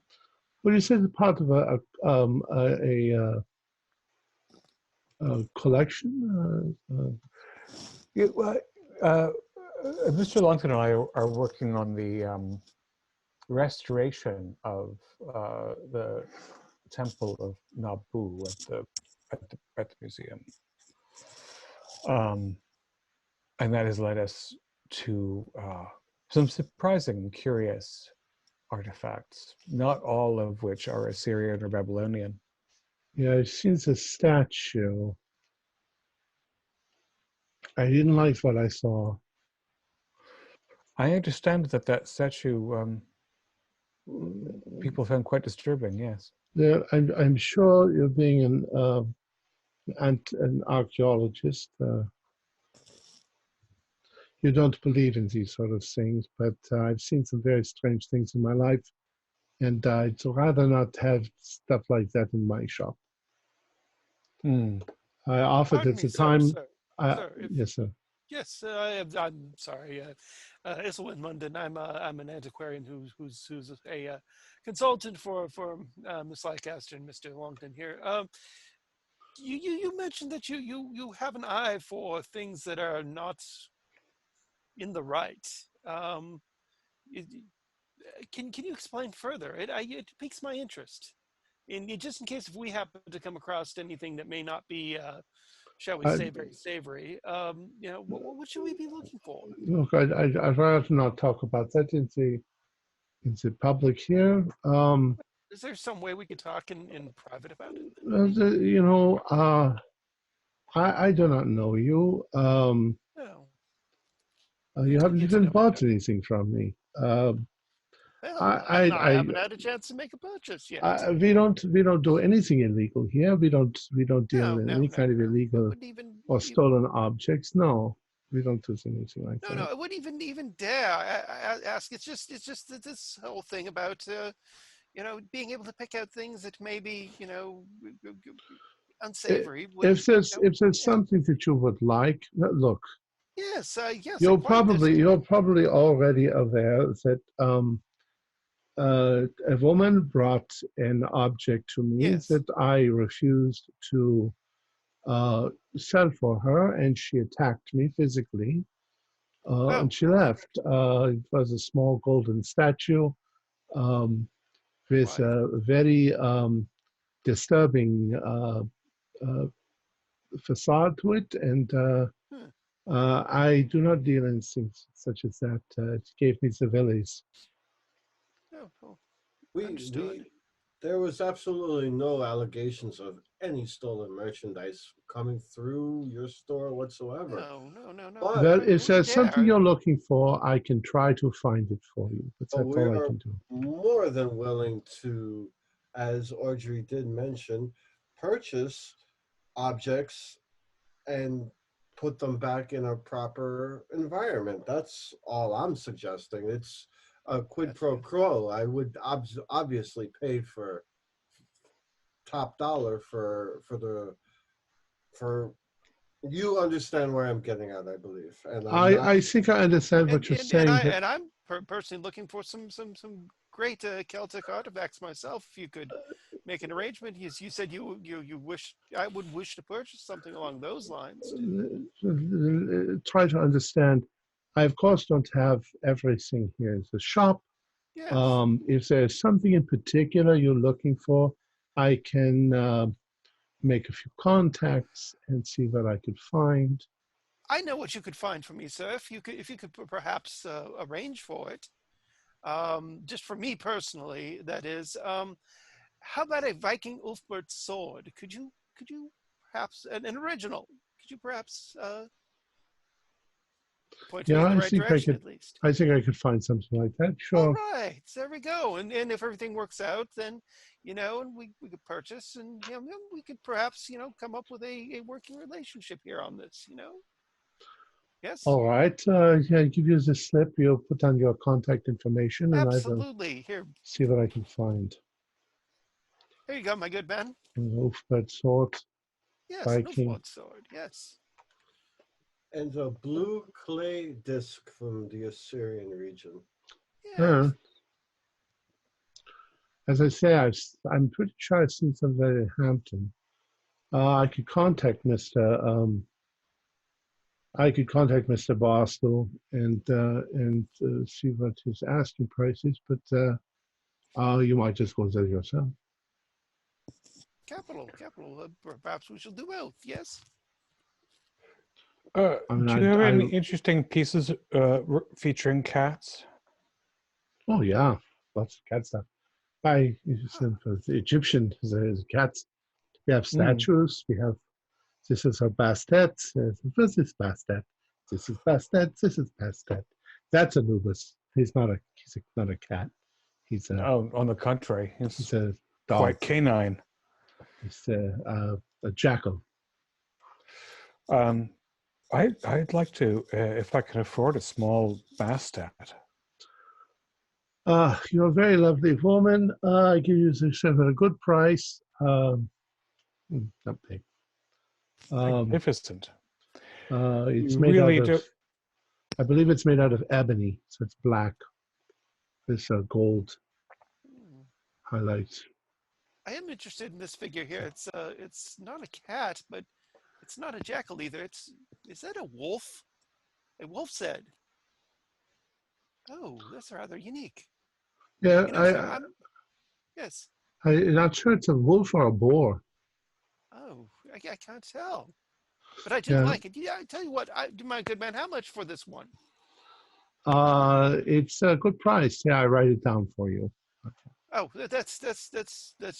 Speaker 1: What do you say the part of a collection?
Speaker 3: Mr. Longton and I are working on the restoration of the Temple of Nabu at the museum, and that has led us to some surprising and curious artifacts, not all of which are Assyrian or Babylonian.
Speaker 1: Yeah, I've seen the statue. I didn't like what I saw.
Speaker 3: I understand that statue people found quite disturbing. Yes.
Speaker 1: Yeah, I'm sure you're being an archaeologist. You don't believe in these sort of things, but I've seen some very strange things in my life, and I'd rather not have stuff like that in my shop.
Speaker 3: Hmm.
Speaker 1: I offered
Speaker 4: Pardon
Speaker 1: at
Speaker 4: me,
Speaker 1: the
Speaker 4: sir,
Speaker 1: time.
Speaker 4: sir.
Speaker 1: Yes, sir.
Speaker 4: Yes, I'm sorry. Iselwyn Munden. I'm an antiquarian who's a consultant for Miss Leicester and Mr. Longton here. You mentioned that you have an eye for things that are not in the right. It, can you explain further? It piques my interest. Just in case if we happen to come across anything that may not be, shall we
Speaker 1: I,
Speaker 4: say, very savory, what should we be looking for?
Speaker 1: Look, I'd rather not talk about that in the public here.
Speaker 4: Is there some way we could talk in private about it?
Speaker 1: You know, I do not know you.
Speaker 4: No.
Speaker 1: You haven't
Speaker 4: Get to
Speaker 1: even
Speaker 4: know me
Speaker 1: bought
Speaker 4: better.
Speaker 1: anything from me.
Speaker 4: Well,
Speaker 1: I,
Speaker 4: I haven't had a chance to make a purchase yet.
Speaker 1: we don't do anything illegal here. We don't deal
Speaker 4: No,
Speaker 1: in
Speaker 4: no,
Speaker 1: any
Speaker 4: no,
Speaker 1: kind of
Speaker 4: no. It
Speaker 1: illegal
Speaker 4: wouldn't even.
Speaker 1: or stolen objects. No, we don't do anything like
Speaker 4: No,
Speaker 1: that.
Speaker 4: no, I wouldn't even dare ask. It's just that this whole thing about being able to pick out things that maybe
Speaker 1: I-
Speaker 4: unsavory would
Speaker 1: If there's
Speaker 4: yeah.
Speaker 1: something that you would like, look,
Speaker 4: Yes, yes,
Speaker 1: you're
Speaker 4: quite. There's
Speaker 1: probably already aware that a woman brought an object to me
Speaker 4: yes.
Speaker 1: that I refused to sell for her, and she attacked me physically, and
Speaker 4: Oh,
Speaker 1: she left. It was a small golden statue um, with
Speaker 4: right.
Speaker 1: a very disturbing uh, facade to it, and
Speaker 4: Hmm.
Speaker 1: I do not deal in things such as that. It gave me the willies.
Speaker 4: Oh,
Speaker 2: We
Speaker 4: understood.
Speaker 2: we there was absolutely no allegations of any stolen merchandise coming through your store whatsoever.
Speaker 4: No.
Speaker 2: But
Speaker 1: Well,
Speaker 4: I
Speaker 1: if
Speaker 4: wouldn't
Speaker 1: there's something
Speaker 4: dare.
Speaker 1: you're looking for, I can try to find it for you. But
Speaker 2: but
Speaker 1: that's
Speaker 2: we
Speaker 1: all I
Speaker 2: are
Speaker 1: can do.
Speaker 2: more than willing to, as Audrey did mention, purchase objects and put them back in a proper environment. That's all I'm suggesting. It's a quid
Speaker 4: That's
Speaker 2: pro
Speaker 4: good.
Speaker 2: quo. I would obviously pay for top dollar for you understand where I'm getting at, I believe, and I'm not.
Speaker 1: I think I understand what you're saying here.
Speaker 4: And I'm personally looking for some great Celtic artifacts myself. If you could make an arrangement, you said you wish I would wish to purchase something along those lines.
Speaker 1: Try to understand. I, of course, don't have everything here in the shop.
Speaker 4: Yes,
Speaker 1: If there's something in particular you're looking for, I can make a few contacts and see what I could find.
Speaker 4: I know what you could find for me, sir. If you could perhaps arrange for it, just for me personally, that is. How about a Viking Ulfbert sword? Could you perhaps an original? Could you perhaps point me
Speaker 1: Yeah,
Speaker 4: in the right direction at least?
Speaker 1: I think I could find something like that.
Speaker 4: All
Speaker 1: Sure.
Speaker 4: right, there we go. And if everything works out, then and we could purchase, and we could perhaps come up with a working relationship here on this. Yes,
Speaker 1: All right. Yeah, give you the slip. You'll put down your contact information, and I will
Speaker 4: absolutely. Here,
Speaker 1: see what I can find.
Speaker 4: here you go, my good man.
Speaker 1: Wolfbird sword,
Speaker 4: Yes, an
Speaker 1: Viking.
Speaker 4: Ulfbert sword. Yes.
Speaker 2: And a blue clay disc from the Assyrian region.
Speaker 1: Uh,
Speaker 4: Yes.
Speaker 1: as I say, I'm pretty sure I've seen some there in Hampton. I could contact Mr. I could contact Mr. Barstow and see what his asking price is, but you might just go there yourself.
Speaker 4: Capital. Perhaps we shall do both. Yes.
Speaker 1: I
Speaker 3: Do
Speaker 1: mean,
Speaker 3: you have any interesting pieces featuring cats?
Speaker 1: oh yeah, lots of cat stuff. For the Egyptian, there's cats. We have statues. We have, this is a Bastet. This is Bastet. This is Bastet. This is Bastet. That's Anubis. He's not a cat. He's
Speaker 3: Oh, on the contrary,
Speaker 1: he's
Speaker 3: it's
Speaker 1: a dog.
Speaker 3: quite canine.
Speaker 1: He's a jackal.
Speaker 3: I'd like to, if I could afford a small bastet.
Speaker 1: You're a very lovely woman. I give you this at a good price. Not big.
Speaker 3: Magnificent.
Speaker 1: It's
Speaker 3: You
Speaker 1: made
Speaker 3: really
Speaker 1: out of,
Speaker 3: do.
Speaker 1: I believe it's made out of ebony, so it's black. This gold
Speaker 4: Hmm.
Speaker 1: highlights.
Speaker 4: I am interested in this figure here. It's not a cat, but it's not a jackal either. Is that a wolf? A wolf's head. Oh, that's rather unique.
Speaker 1: Yeah,
Speaker 4: Sir, yes.
Speaker 1: I'm not sure it's a wolf or a boar.
Speaker 4: Oh, I can't tell, but I do
Speaker 1: Yeah,
Speaker 4: like it. Yeah, I tell you what, my good man, how much for this one?
Speaker 1: it's a good price. Yeah, I write it down for you.
Speaker 4: Oh, that's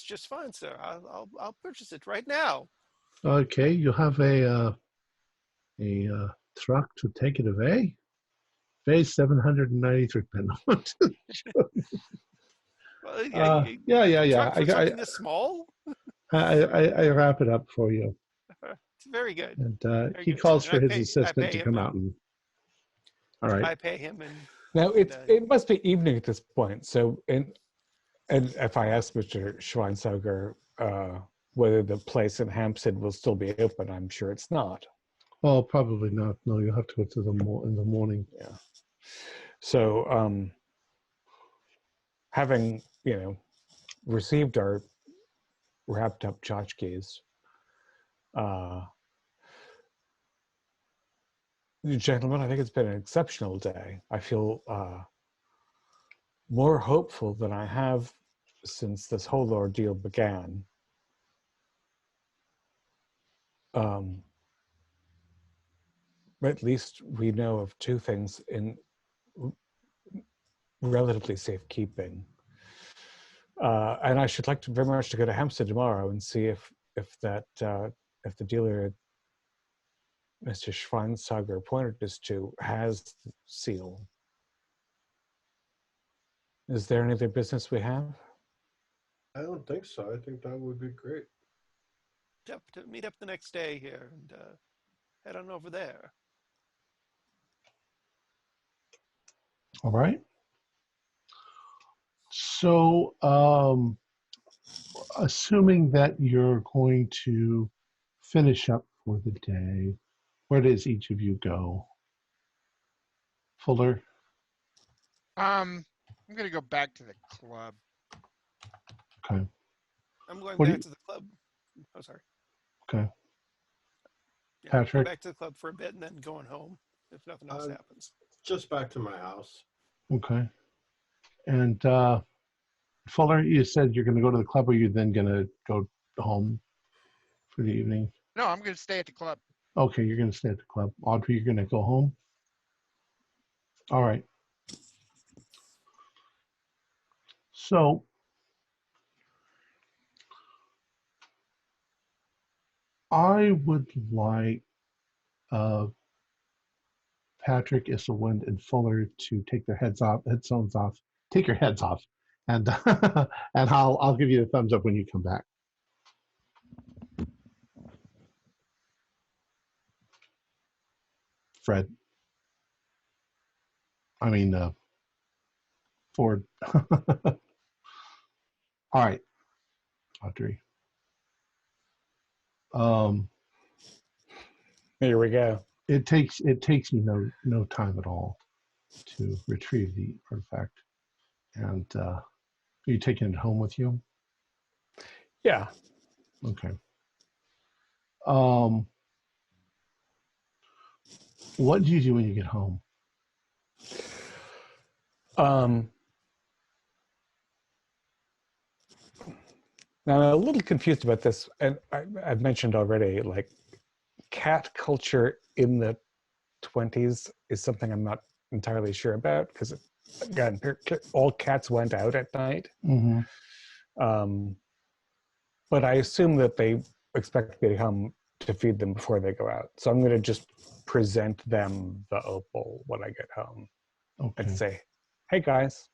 Speaker 4: just fine, sir. I'll purchase it right now.
Speaker 1: Okay, you have a truck to take it away. Pay 793 pence.
Speaker 4: Well,
Speaker 1: Yeah.
Speaker 4: truck for something this small?
Speaker 1: I wrap it up for you,
Speaker 4: It's very good.
Speaker 1: and
Speaker 4: Very
Speaker 1: he
Speaker 4: good, sir.
Speaker 1: calls
Speaker 4: And
Speaker 1: for his
Speaker 4: I
Speaker 1: assistant
Speaker 4: pay
Speaker 1: to
Speaker 4: him
Speaker 1: come
Speaker 4: and
Speaker 1: out and. All right.
Speaker 4: I pay him and
Speaker 3: Now
Speaker 4: and,
Speaker 3: it must be evening at this point. So and if I ask Mr. Schweinsauger whether the place in Hampstead will still be open, I'm sure it's not.
Speaker 1: Well, probably not. No, you'll have to go to in the morning.
Speaker 3: Yeah. So having received our wrapped up tchotchkes, gentlemen, I think it's been an exceptional day. I feel more hopeful than I have since this whole ordeal began. At least we know of two things in relatively safekeeping. And I should like to very much to go to Hampstead tomorrow and see if the dealer Mr. Schweinsteiger pointed us to has the seal. Is there any other business we have?
Speaker 2: I don't think so. I think that would be great.
Speaker 4: to meet up the next day here and head on over there.
Speaker 1: All right. So, assuming that you're going to finish up for the day, where does each of you go? Fuller?
Speaker 5: I'm gonna go back to the club.
Speaker 1: Okay.
Speaker 4: I'm going
Speaker 1: What do
Speaker 4: back
Speaker 1: you-
Speaker 4: to the club. Oh, sorry.
Speaker 1: Okay.
Speaker 4: Yeah,
Speaker 1: Patrick?
Speaker 4: go back to the club for a bit and then going home if nothing else happens.
Speaker 2: Just back to my house.
Speaker 1: Okay. And Fuller, you said you're going to go to the club, or you're then going to go home for the evening?
Speaker 5: No, I'm gonna stay at the club.
Speaker 1: Okay, you're going to stay at the club. Audrey, you're going to go home? All right. So, I would like Patrick, Isselwind, and Fuller to take their headphones off. Take your heads off, and and I'll give you the thumbs up when you come back. Fred. I mean, Ford. All right, Audrey.
Speaker 3: Here we go.
Speaker 1: It takes you no time at all to retrieve the artifact, and are you taking it home with you?
Speaker 3: Yeah.
Speaker 1: Okay. What do you do when you get home?
Speaker 3: Now I'm a little confused about this, and I've mentioned already, like cat culture in the 20s is something I'm not entirely sure about because, again, all cats went out at night.
Speaker 1: Mm-hmm.
Speaker 3: But I assume that they expect me to come to feed them before they go out. So I'm going to just present them the opal when I get home and say, "Hey guys,"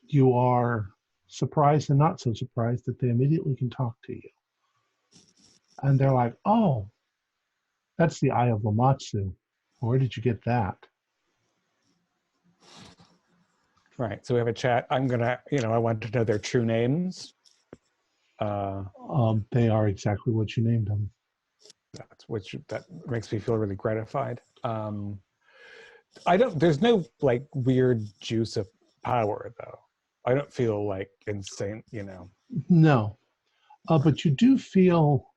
Speaker 1: You are surprised and not so surprised that they immediately can talk to you. And they're like, "Oh, that's the Eye of Lamatsu. Where did you get that?"
Speaker 3: Right. So we have a chat. I'm going to, I want to know their true names.
Speaker 1: They are exactly what you named them.
Speaker 3: That makes me feel really gratified. There's no like weird juice of power though. I don't feel like insane,
Speaker 1: No, but you do feel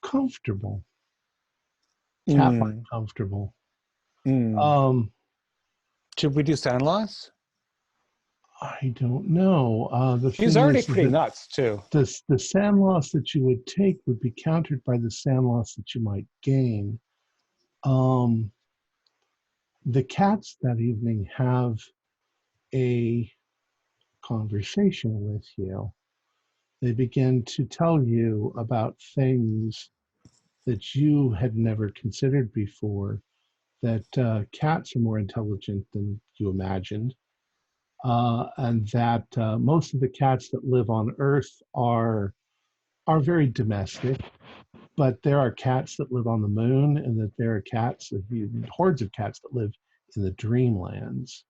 Speaker 1: comfortable, cat-like comfortable.
Speaker 3: Should we do sound loss?
Speaker 1: I don't know.
Speaker 3: He's already pretty nuts too.
Speaker 1: The sand loss that you would take would be countered by the sand loss that you might gain. The cats that evening have a conversation with you, they begin to tell you about things that you had never considered before, that cats are more intelligent than you imagined, and that most of the cats that live on Earth are very domestic, but there are cats that live on the moon, and that there are hordes of cats that live in the dreamlands,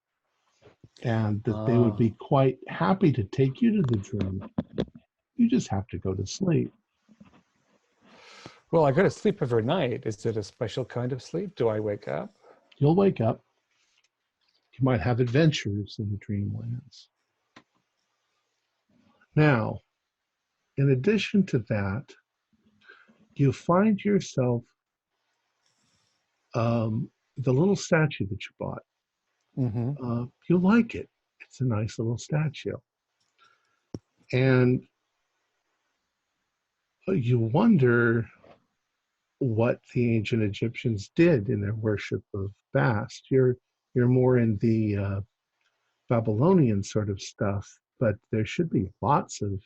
Speaker 1: and that they would be quite happy to take you to the dream. You just have to go to sleep.
Speaker 3: Well, I go to sleep every night. Is it a special kind of sleep? Do I wake up?
Speaker 1: You'll wake up. You might have adventures in the dreamlands. Now, in addition to that, you find yourself the little statue that you bought.
Speaker 3: Mm-hmm.
Speaker 1: You like it. It's a nice little statue. And you wonder what the ancient Egyptians did in their worship of Bast. You're more in the Babylonian sort of stuff, but there should be lots of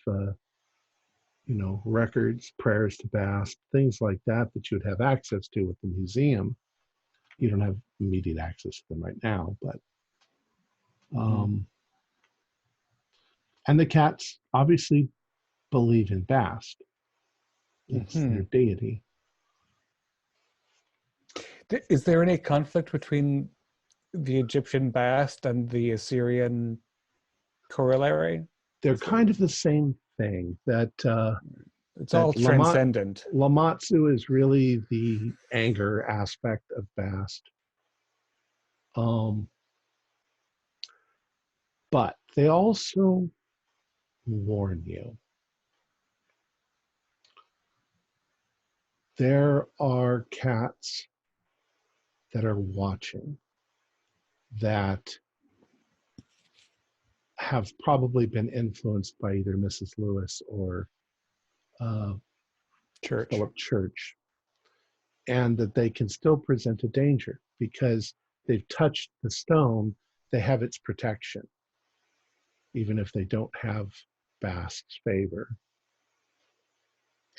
Speaker 1: records, prayers to Bast, things like that you would have access to at the museum. You don't have immediate access to them right now, but and the cats obviously believe in Bast. It's their deity.
Speaker 3: Is there any conflict between the Egyptian Bast and the Assyrian corollary?
Speaker 1: They're kind of the same thing. That
Speaker 3: it's all transcendent.
Speaker 1: Lamatsu is really the anger aspect of Bast. But they also warn you. There are cats that are watching that have probably been influenced by either Mrs. Lewis or Philip Church, and that they can still present a danger because they've touched the stone. They have its protection, even if they don't have Bast's favor.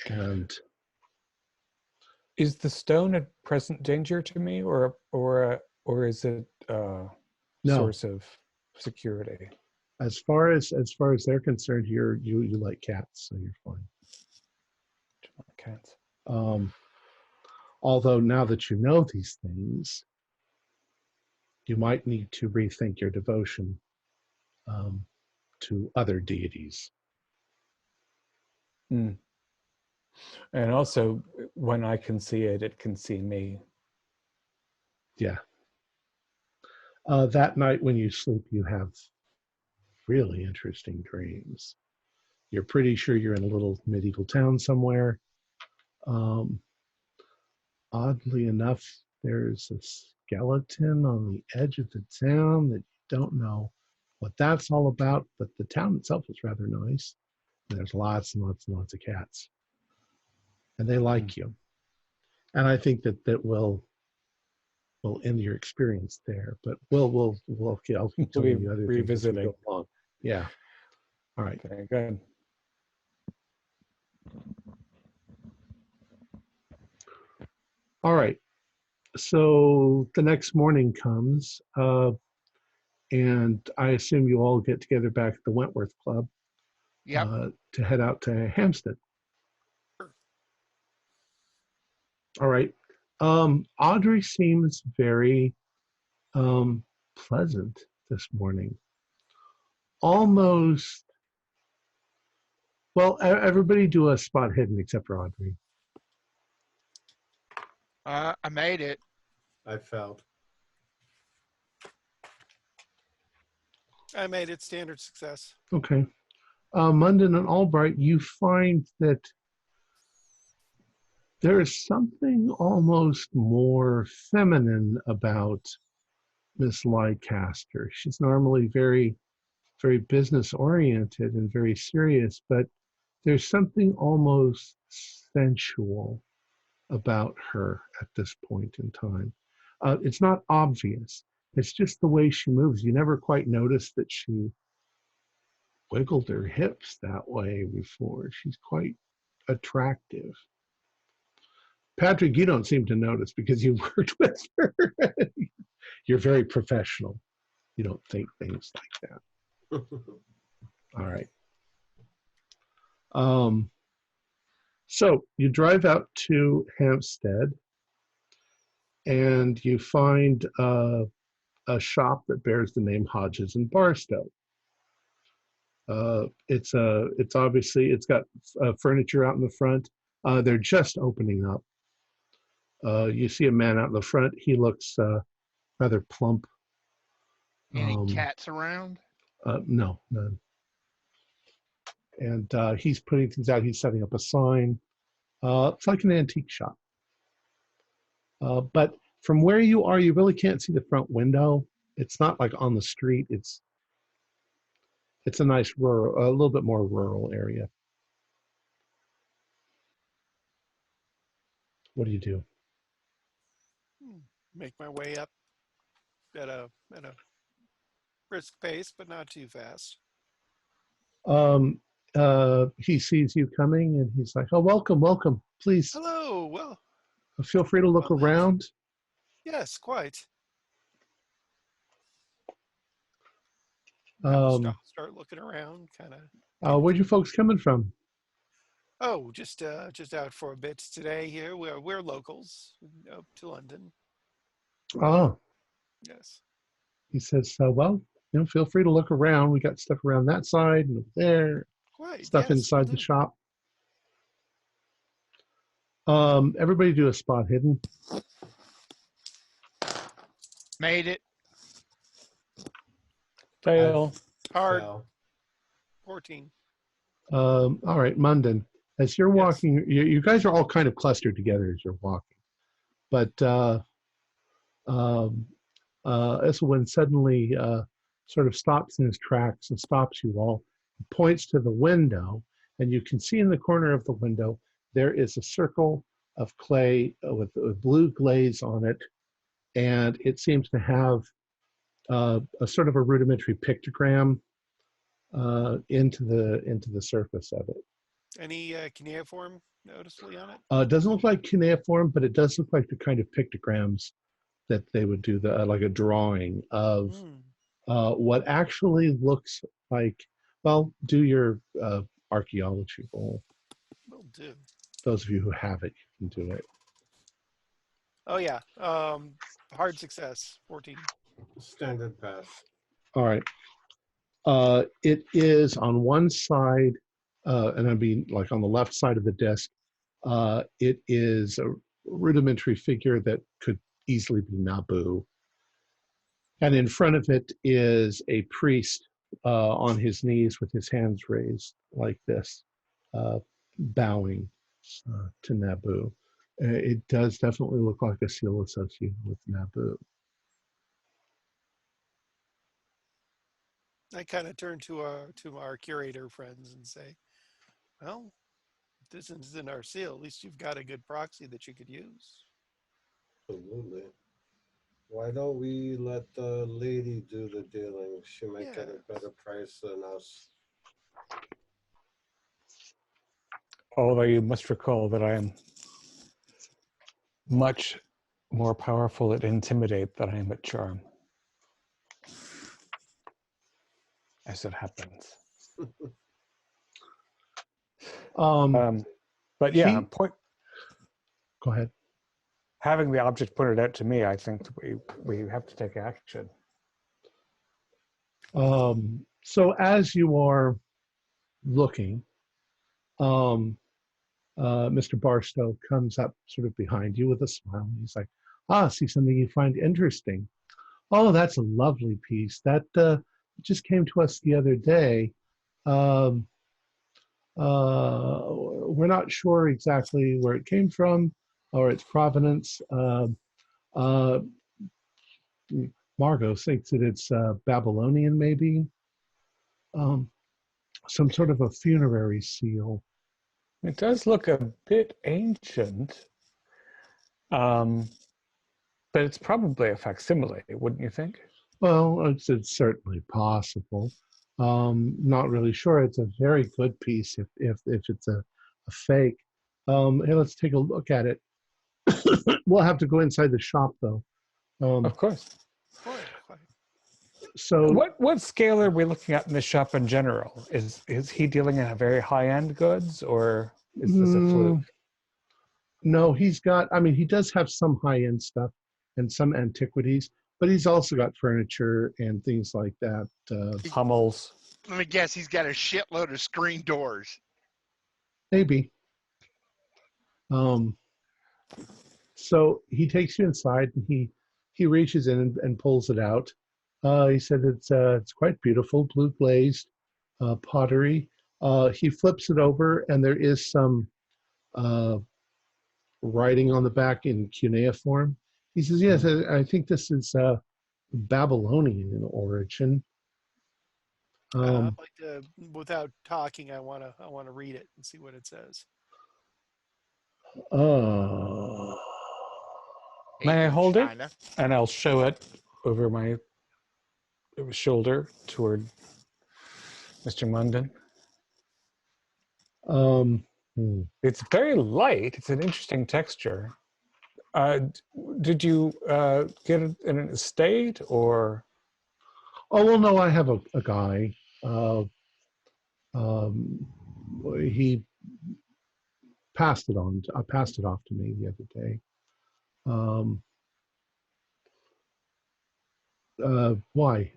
Speaker 1: And
Speaker 3: is the stone a present danger to me, or is it a source of security?
Speaker 1: As far as they're concerned, you like cats, so you're fine.
Speaker 3: Cats.
Speaker 1: Although now that you know these things, you might need to rethink your devotion to other deities.
Speaker 3: And also, when I can see it, it can see me.
Speaker 1: Yeah. That night when you sleep, you have really interesting dreams. You're pretty sure you're in a little medieval town somewhere. Oddly enough, there's a skeleton on the edge of the town that you don't know what that's all about, but the town itself is rather nice. And there's lots and lots and lots of cats. And they like you. And I think that will end your experience there. But I'll keep telling you other
Speaker 3: revisiting.
Speaker 1: things as we go along. Yeah. All right.
Speaker 3: Okay, good.
Speaker 1: All right. So the next morning comes, and I assume you all get together back at the Wentworth Club to head out to Hampstead. All right. Audrey seems very pleasant this morning. Almost, well, everybody do a spot hidden except for Audrey.
Speaker 5: I made it.
Speaker 2: I failed.
Speaker 4: I made it standard success.
Speaker 1: Okay. Munden and Albright, you find that there is something almost more feminine about Miss Leicester. She's normally very, very business oriented and very serious, but there's something almost sensual about her at this point in time. It's not obvious. It's just the way she moves. You never quite notice that she wiggled her hips that way before. She's quite attractive. Patrick, you don't seem to notice because you worked with her. You're very professional. You don't think things like that. All right. So you drive out to Hampstead and you find a shop that bears the name Hodges and Barstow. It's obviously, it's got furniture out in the front. They're just opening up. You see a man out in the front. He looks rather plump.
Speaker 5: Any cats around?
Speaker 1: No, none. And he's putting things out. He's setting up a sign. It's like an antique shop. But from where you are, you really can't see the front window. It's not like on the street. It's a nice rural, a little bit more rural area. What do you do?
Speaker 4: Make my way up at a brisk pace, but not too fast.
Speaker 1: He sees you coming and he's like, "Oh, welcome, welcome. Please
Speaker 4: Hello. Well,
Speaker 1: feel free to look around."
Speaker 4: yes, quite. Start looking around, kind of.
Speaker 1: Where'd you folks coming from?
Speaker 4: Oh, just out for a bit today. Here, we're locals up to London.
Speaker 1: Oh,
Speaker 4: Yes.
Speaker 1: he says, well, feel free to look around. We got stuff around that side and over there,
Speaker 4: Quite.
Speaker 1: stuff
Speaker 4: yes,
Speaker 1: inside
Speaker 4: will
Speaker 1: the
Speaker 4: do.
Speaker 1: shop. Everybody do a spot hidden.
Speaker 5: Made it.
Speaker 3: Fail.
Speaker 4: Hard.
Speaker 2: Well,
Speaker 4: 14.
Speaker 1: All right, Munden. As you're
Speaker 4: Yes.
Speaker 1: walking, you guys are all kind of clustered together as you're walking. But Esselwyn suddenly sort of stops in his tracks and stops you all, points to the window, and you can see in the corner of the window there is a circle of clay with a blue glaze on it, and it seems to have a sort of a rudimentary pictogram into the surface of it.
Speaker 4: Any cuneiform noticeably on it?
Speaker 1: It doesn't look like cuneiform, but it does look like the kind of pictograms that they would do, like a drawing of what actually looks like. Well, do your archaeology roll.
Speaker 4: Will do.
Speaker 1: Those of you who have it, you can do it.
Speaker 4: Oh yeah. Hard success. 14.
Speaker 2: standard pass.
Speaker 1: All right. It is on one side, and I mean like on the left side of the disc, it is a rudimentary figure that could easily be Nabu. And in front of it is a priest on his knees with his hands raised like this, bowing to Nabu. It does definitely look like a seal associated with Nabu.
Speaker 4: I kind of turn to our curator friends and say, well, if this isn't our seal, at least you've got a good proxy that you could use.
Speaker 2: Absolutely. Why don't we let the lady do the dealing? She might get a better price than us.
Speaker 3: Although you must recall that I am much more powerful at intimidate than I am at charm. As it happens. But yeah,
Speaker 1: Go ahead.
Speaker 3: Having the object pointed out to me, I think we have to take action.
Speaker 1: So as you are looking, Mr. Barstow comes up sort of behind you with a smile. He's like, see something you find interesting. Oh, that's a lovely piece. That just came to us the other day. We're not sure exactly where it came from or its provenance. Margot thinks that it's Babylonian, maybe. Some sort of a funerary seal.
Speaker 3: It does look a bit ancient, but it's probably a facsimile, wouldn't you think?
Speaker 1: Well, it's certainly possible. Not really sure. It's a very good piece if it's a fake. Hey, let's take a look at it. We'll have to go inside the shop though.
Speaker 3: Of course.
Speaker 4: Quite.
Speaker 1: So
Speaker 3: What scale are we looking at in the shop in general? Is he dealing in very high end goods, or is this a fluke?
Speaker 1: no, he's got. I mean, he does have some high end stuff and some antiquities, but he's also got furniture and things like that.
Speaker 3: Hummels.
Speaker 5: Let me guess, he's got a shitload of screen doors.
Speaker 1: Maybe. So he takes you inside and he reaches in and pulls it out. He said it's quite beautiful, blue glazed pottery. He flips it over and there is some writing on the back in cuneiform. He says, "Yes, I think this is Babylonian in origin."
Speaker 4: I'd like to, without talking, I want to read it and see what it says.
Speaker 3: May I hold
Speaker 5: China.
Speaker 3: it? And I'll show it over my shoulder toward Mr. Munden. It's very light. It's an interesting texture. Did you get it in an estate or?
Speaker 1: Oh well, no, I have a guy. He passed it on. I passed it off to me the other day. Why?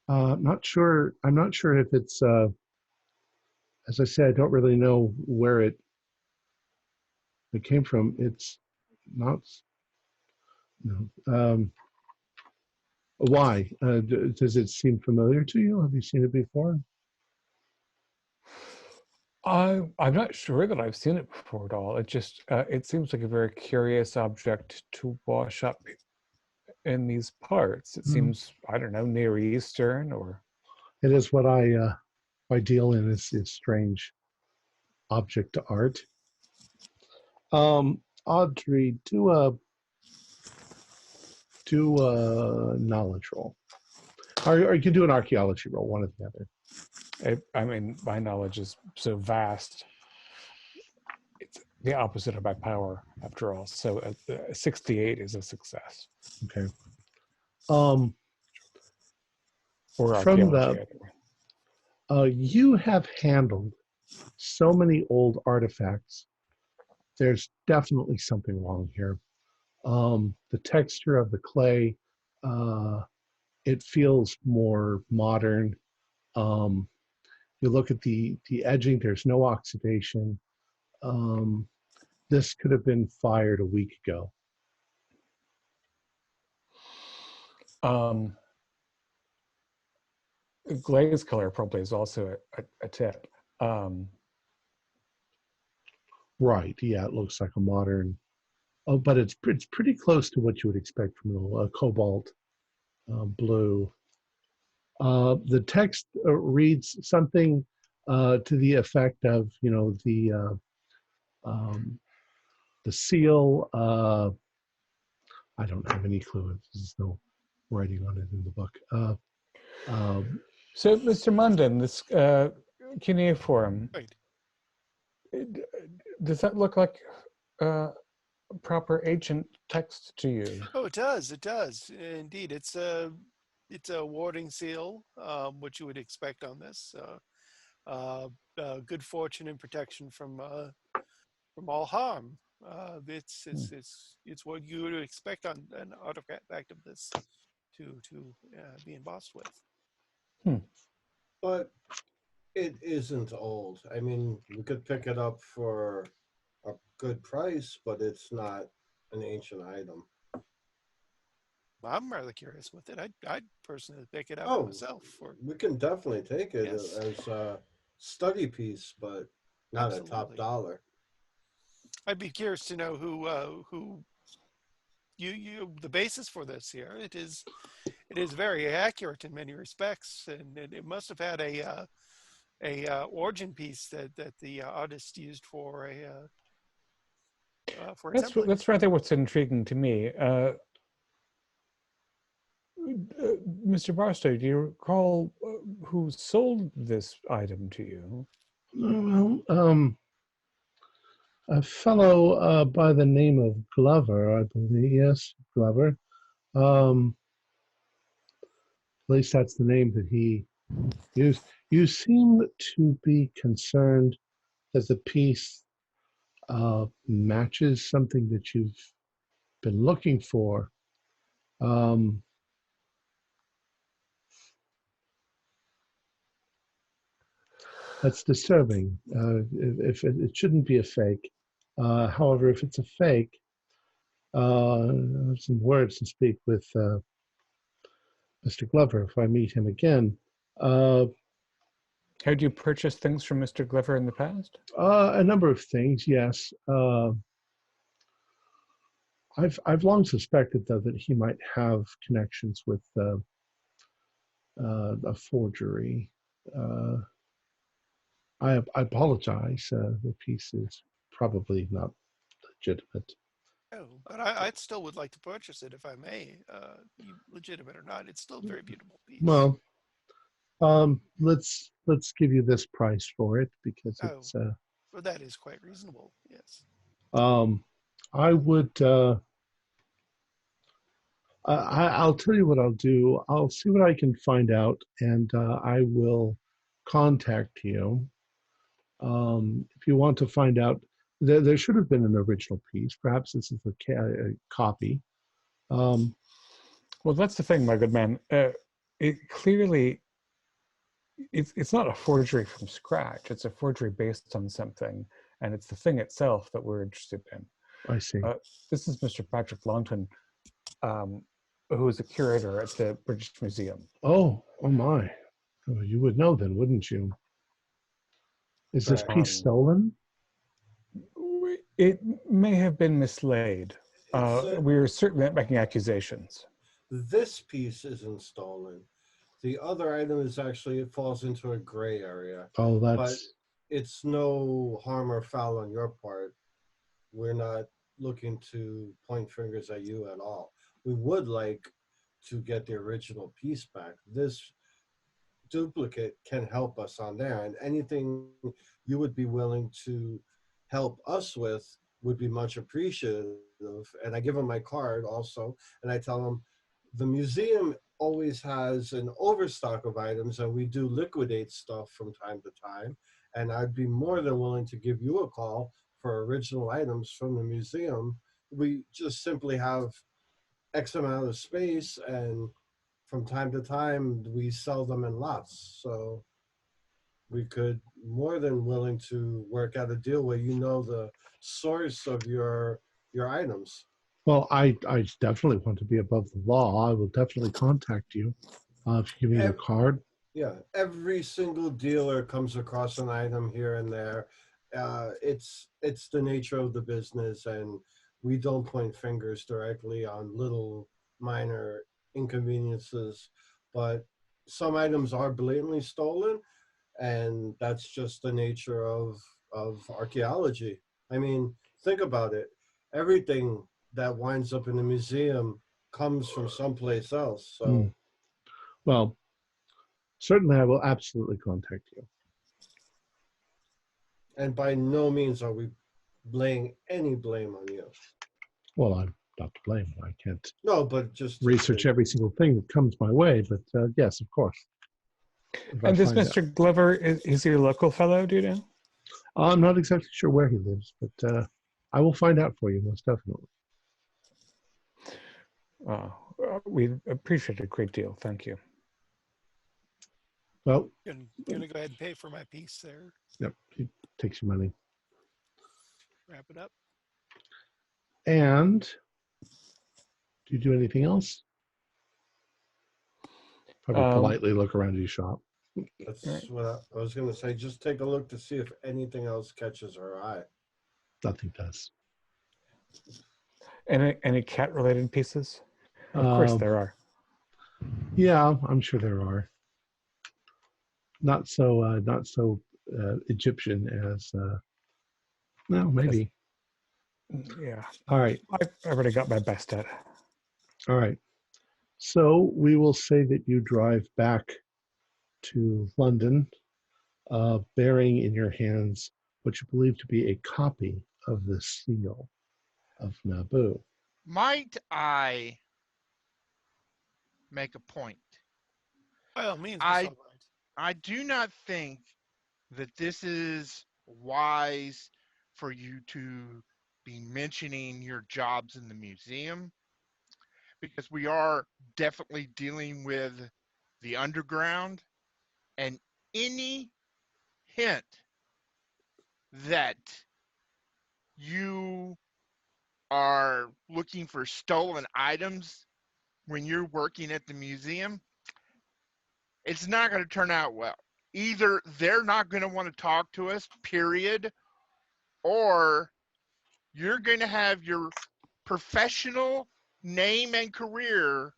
Speaker 1: Not sure. I'm not sure if it's. As I said, I don't really know where it came from. It's not. No. Why? Does it seem familiar to you? Have you seen it before?
Speaker 3: I'm not sure that I've seen it before at all. It just it seems like a very curious object to wash up in these parts. It seems, I don't know, Near Eastern or.
Speaker 1: It is what I deal in is strange object to art. Audrey, do a knowledge roll, or you can do an archaeology roll, one or the other.
Speaker 3: I mean, my knowledge is so vast. It's the opposite of my power, after all. So 68 is a success.
Speaker 1: Okay.
Speaker 3: Or
Speaker 1: From
Speaker 3: archaeology.
Speaker 1: you have handled so many old artifacts. There's definitely something wrong here. The texture of the clay, it feels more modern. You look at the edging, there's no oxidation. This could have been fired a week ago.
Speaker 3: Glaze color probably is also a tip.
Speaker 1: Right, yeah, it looks like a modern, but it's pretty close to what you would expect from a cobalt blue. The text reads something to the effect of, the seal. I don't have any clue. There's no writing on it in the book.
Speaker 3: So, Mr. Munden, this cuneiform,
Speaker 4: Right.
Speaker 3: does that look like proper ancient text to you?
Speaker 4: Oh, it does. It does. Indeed, it's a warding seal, which you would expect on this. Good fortune and protection from all harm. It's what you would expect on an artifact of this to be embossed with.
Speaker 2: But it isn't old. I mean, we could pick it up for a good price, but it's not an ancient item.
Speaker 4: I'm rather curious with it. I'd personally pick it up myself.
Speaker 2: We can definitely take it
Speaker 4: Yes.
Speaker 2: as a study piece, but not
Speaker 4: Absolutely.
Speaker 2: a top dollar.
Speaker 4: I'd be curious to know who you the basis for this here. It is very accurate in many respects, and it must have had a origin piece that the artist used for
Speaker 3: That's rather what's intriguing to me. Mr. Barstow, do you recall who sold this item to you?
Speaker 1: Well, a fellow by the name of Glover, I believe. Yes, Glover. At least that's the name that he used. You seem to be concerned that the piece matches something that you've been looking for. That's disturbing. If it shouldn't be a fake. However, if it's a fake, I have some words to speak with Mr. Glover if I meet him again.
Speaker 3: Had you purchased things from Mr. Glover in the past?
Speaker 1: A number of things, yes. I've long suspected, though, that he might have connections with a forgery. I apologize. The piece is probably not legitimate.
Speaker 4: Oh, but I still would like to purchase it if I may. Legitimate or not, it's still a very beautiful piece.
Speaker 1: Well, let's give you this price for it because it's.
Speaker 4: Well, that is quite reasonable. Yes.
Speaker 1: I would. I'll tell you what I'll do. I'll see what I can find out, and I will contact you. If you want to find out, there should have been an original piece. Perhaps this is a copy.
Speaker 3: Well, that's the thing, my good man. It clearly, it's not a forgery from scratch. It's a forgery based on something, and it's the thing itself that we're interested in.
Speaker 1: I see.
Speaker 3: This is Mr. Patrick Longton, who is a curator at the British Museum.
Speaker 1: Oh my. Oh, you would know then, wouldn't you? Is this piece stolen?
Speaker 3: It may have been mislaid. We are certainly not making accusations.
Speaker 2: This piece isn't stolen. The other item is actually, it falls into a gray area.
Speaker 1: Oh,
Speaker 2: But
Speaker 1: that's.
Speaker 2: it's no harm or foul on your part. We're not looking to point fingers at you at all. We would like to get the original piece back. This duplicate can help us on there, and anything you would be willing to help us with would be much appreciative. And I give them my card also, and I tell them the museum always has an overstock of items, and we do liquidate stuff from time to time, and I'd be more than willing to give you a call for original items from the museum. We just simply have X amount of space, and from time to time we sell them in lots. So we could more than willing to work out a deal where you know the source of your items.
Speaker 1: Well, I definitely want to be above the law. I will definitely contact you if you give me your card.
Speaker 2: Yeah, every single dealer comes across an item here and there. It's the nature of the business, and we don't point fingers directly on little minor inconveniences, but some items are blatantly stolen, and that's just the nature of archaeology. I mean, think about it. Everything that winds up in the museum comes from someplace else. So,
Speaker 1: Well, certainly I will absolutely contact you.
Speaker 2: and by no means are we laying any blame on you.
Speaker 1: Well, I'm not to blame. I can't
Speaker 2: No, but just
Speaker 1: research every single thing that comes my way. But yes, of course.
Speaker 3: And this Mr. Glover, is he a local fellow, do you know?
Speaker 1: I'm not exactly sure where he lives, but I will find out for you, most definitely.
Speaker 3: We appreciate it a great deal. Thank you.
Speaker 1: Well,
Speaker 4: You're gonna go ahead and pay for my piece there.
Speaker 1: yep, he takes your money.
Speaker 4: Wrap it up.
Speaker 1: And do you do anything else? Probably politely look around your shop.
Speaker 2: That's what I was going to say. Just take a look to see if anything else catches her eye.
Speaker 1: Nothing does.
Speaker 3: Any cat-related pieces? Of course there are.
Speaker 1: Yeah, I'm sure there are. Not so Egyptian as no, maybe.
Speaker 3: Yeah.
Speaker 1: All right.
Speaker 3: I've already got my best at it.
Speaker 1: All right. So we will say that you drive back to London, bearing in your hands what you believe to be a copy of the seal of Naboo.
Speaker 5: Might I make a point?
Speaker 4: By all means,
Speaker 5: I
Speaker 4: Mr. Albright.
Speaker 5: I do not think that this is wise for you to be mentioning your jobs in the museum, because we are definitely dealing with the underground, and any hint that you are looking for stolen items when you're working at the museum, it's not going to turn out well. Either they're not going to want to talk to us, period, or you're going to have your professional name and career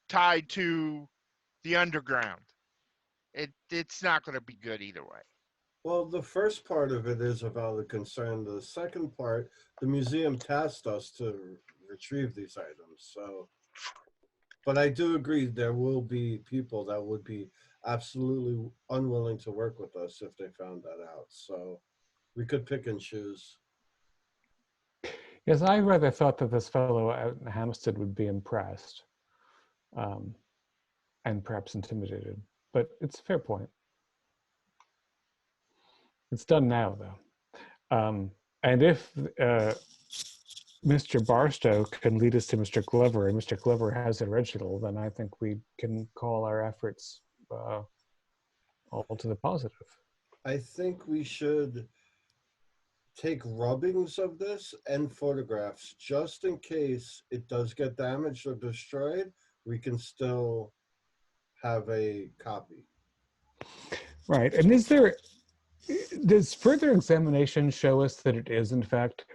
Speaker 5: tied to the underground. It's not going to be good either way.
Speaker 2: Well, the first part of it is a valid concern. The second part, the museum tasked us to retrieve these items. So, but I do agree there will be people that would be absolutely unwilling to work with us if they found that out. So we could pick and choose.
Speaker 3: Yes, I rather thought that this fellow out in Hampstead would be impressed, and perhaps intimidated. But it's a fair point. It's done now, though. And if Mr. Barstow can lead us to Mr. Glover, and Mr. Glover has the original, then I think we can call our efforts all to the positive.
Speaker 2: I think we should take rubbings of this and photographs just in case it does get damaged or destroyed. We can still have a copy.
Speaker 3: Right. And does further examination show us that it is in fact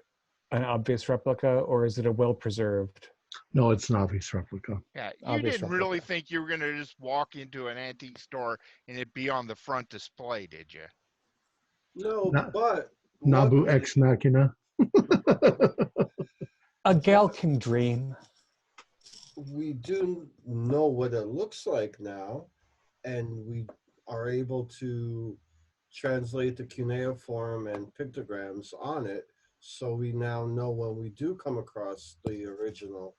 Speaker 3: an obvious replica, or is it a well-preserved?
Speaker 1: No, it's an obvious replica.
Speaker 5: Yeah, you
Speaker 3: Obvious
Speaker 5: didn't really
Speaker 3: replica.
Speaker 5: think you were going to just walk into an antique store and it be on the front display, did you?
Speaker 2: No,
Speaker 1: Na-
Speaker 2: but
Speaker 1: Nabu
Speaker 2: luckily,
Speaker 1: ex machina.
Speaker 3: A gal can dream.
Speaker 2: we do know what it looks like now, and we are able to translate the cuneiform and pictograms on it. So we now know when we do come across the original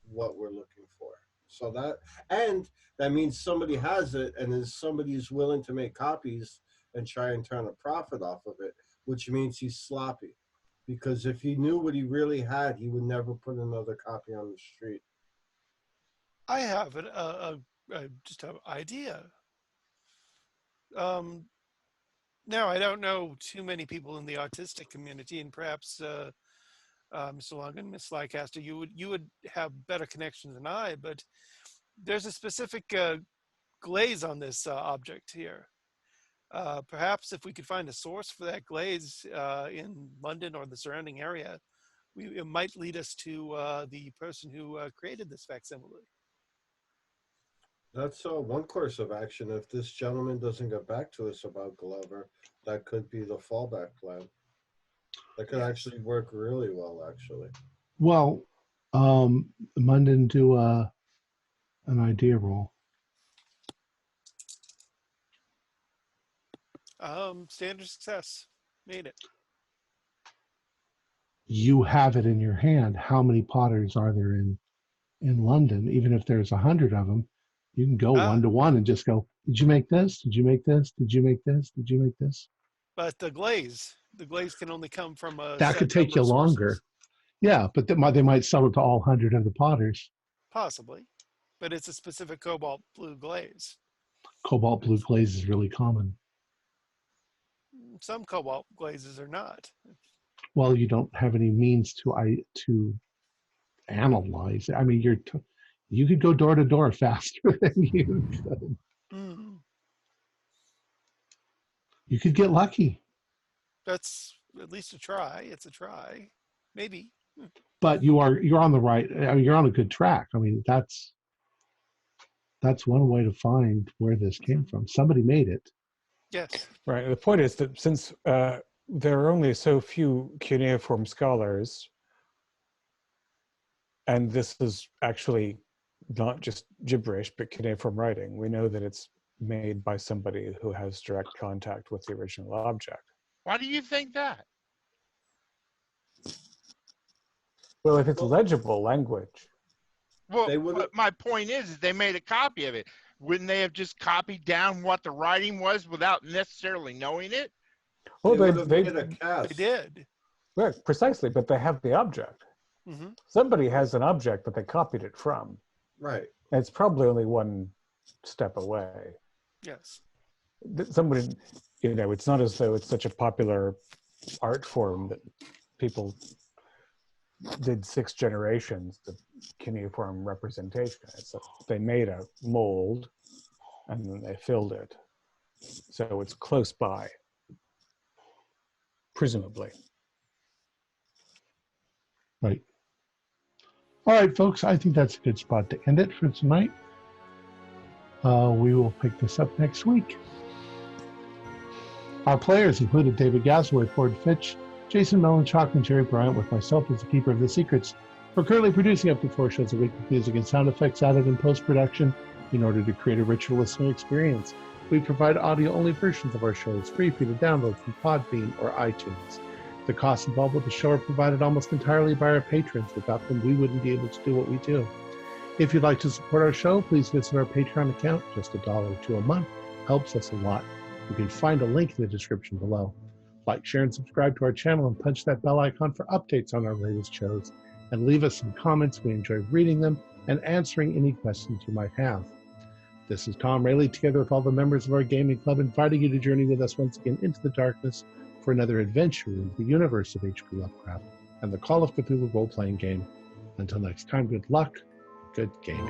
Speaker 2: what we're looking for. So that means somebody has it, and then somebody's willing to make copies and try and turn a profit off of it, which means he's sloppy. Because if he knew what he really had, he would never put another copy on the street.
Speaker 4: I have just an idea. Now, I don't know too many people in the autistic community, and perhaps Mr. Long and Miss Leicester, you would have better connections than I. But there's a specific glaze on this object here. Perhaps if we could find a source for that glaze in London or the surrounding area, it might lead us to the person who created this facsimile.
Speaker 2: That's one course of action. If this gentleman doesn't get back to us about Glover, that could be the fallback plan. That could actually work really well, actually.
Speaker 1: Well, Munden, do an idea roll.
Speaker 4: Standard success. Made it.
Speaker 1: You have it in your hand. How many potters are there in London? Even if there's 100 of them, you can go one to one and just go, did you make this? Did you make this? Did you make this? Did you make this?
Speaker 4: But the glaze can only come from a
Speaker 1: That
Speaker 4: set
Speaker 1: could take
Speaker 4: number
Speaker 1: you
Speaker 4: of sources.
Speaker 1: longer. Yeah, but they might sell it to all 100 of the potters.
Speaker 4: Possibly. But it's a specific cobalt blue glaze.
Speaker 1: Cobalt blue glaze is really common.
Speaker 4: Some cobalt glazes are not.
Speaker 1: Well, you don't have any means to analyze it. I mean, you could go door to door faster than you could.
Speaker 4: Mm.
Speaker 1: You could get lucky.
Speaker 4: That's at least a try. It's a try. Maybe.
Speaker 1: But you're on the right. I mean, you're on a good track. I mean, that's one way to find where this came from. Somebody made it.
Speaker 4: Yes.
Speaker 3: Right. The point is that since there are only so few cuneiform scholars, and this is actually not just gibberish, but cuneiform writing. We know that it's made by somebody who has direct contact with the original object.
Speaker 5: Why do you think that?
Speaker 3: Well, if it's legible language.
Speaker 5: Well,
Speaker 2: They would've-
Speaker 5: but my point is they made a copy of it. Wouldn't they have just copied down what the writing was without necessarily knowing it?
Speaker 3: Oh,
Speaker 2: They would've made a
Speaker 4: They
Speaker 2: cast.
Speaker 4: did.
Speaker 3: right, precisely, but they have the object.
Speaker 4: Hmm.
Speaker 3: Somebody has an object that they copied it from.
Speaker 2: Right.
Speaker 3: And it's probably only one step away.
Speaker 4: Yes.
Speaker 3: Somebody, it's not as though it's such a popular art form that people did 6 generations of cuneiform representation. It's like they made a mold and then they filled it. So it's close by, presumably.
Speaker 1: Right. All right, folks, I think that's a good spot to end it for tonight. We will pick this up next week. Our players included David Gasaway, Ford Fitch, Jason Melanchok, and Jerry Bryant, with myself as the keeper of the secrets. We're currently producing up to 4 shows a week with music and sound effects added in post-production in order to create a richer listening experience. We provide audio-only versions of our shows free for you to download from Podbean or iTunes. The costs involved with the show are provided almost entirely by our patrons. Without them, we wouldn't be able to do what we do. If you'd like to support our show, please visit our Patreon account. Just $1 or $2 a month helps us a lot. You can find a link in the description below. Like, share, and subscribe to our channel and punch that bell icon for updates on our latest shows. And leave us some comments. We enjoy reading them and answering any questions you might have. This is Tom Rayleigh, together with all the members of our gaming club, inviting you to journey with us once again into the darkness for another adventure in the universe of H.P. Lovecraft and the Call of Cthulhu role-playing game. Until next time, good luck, good gaming.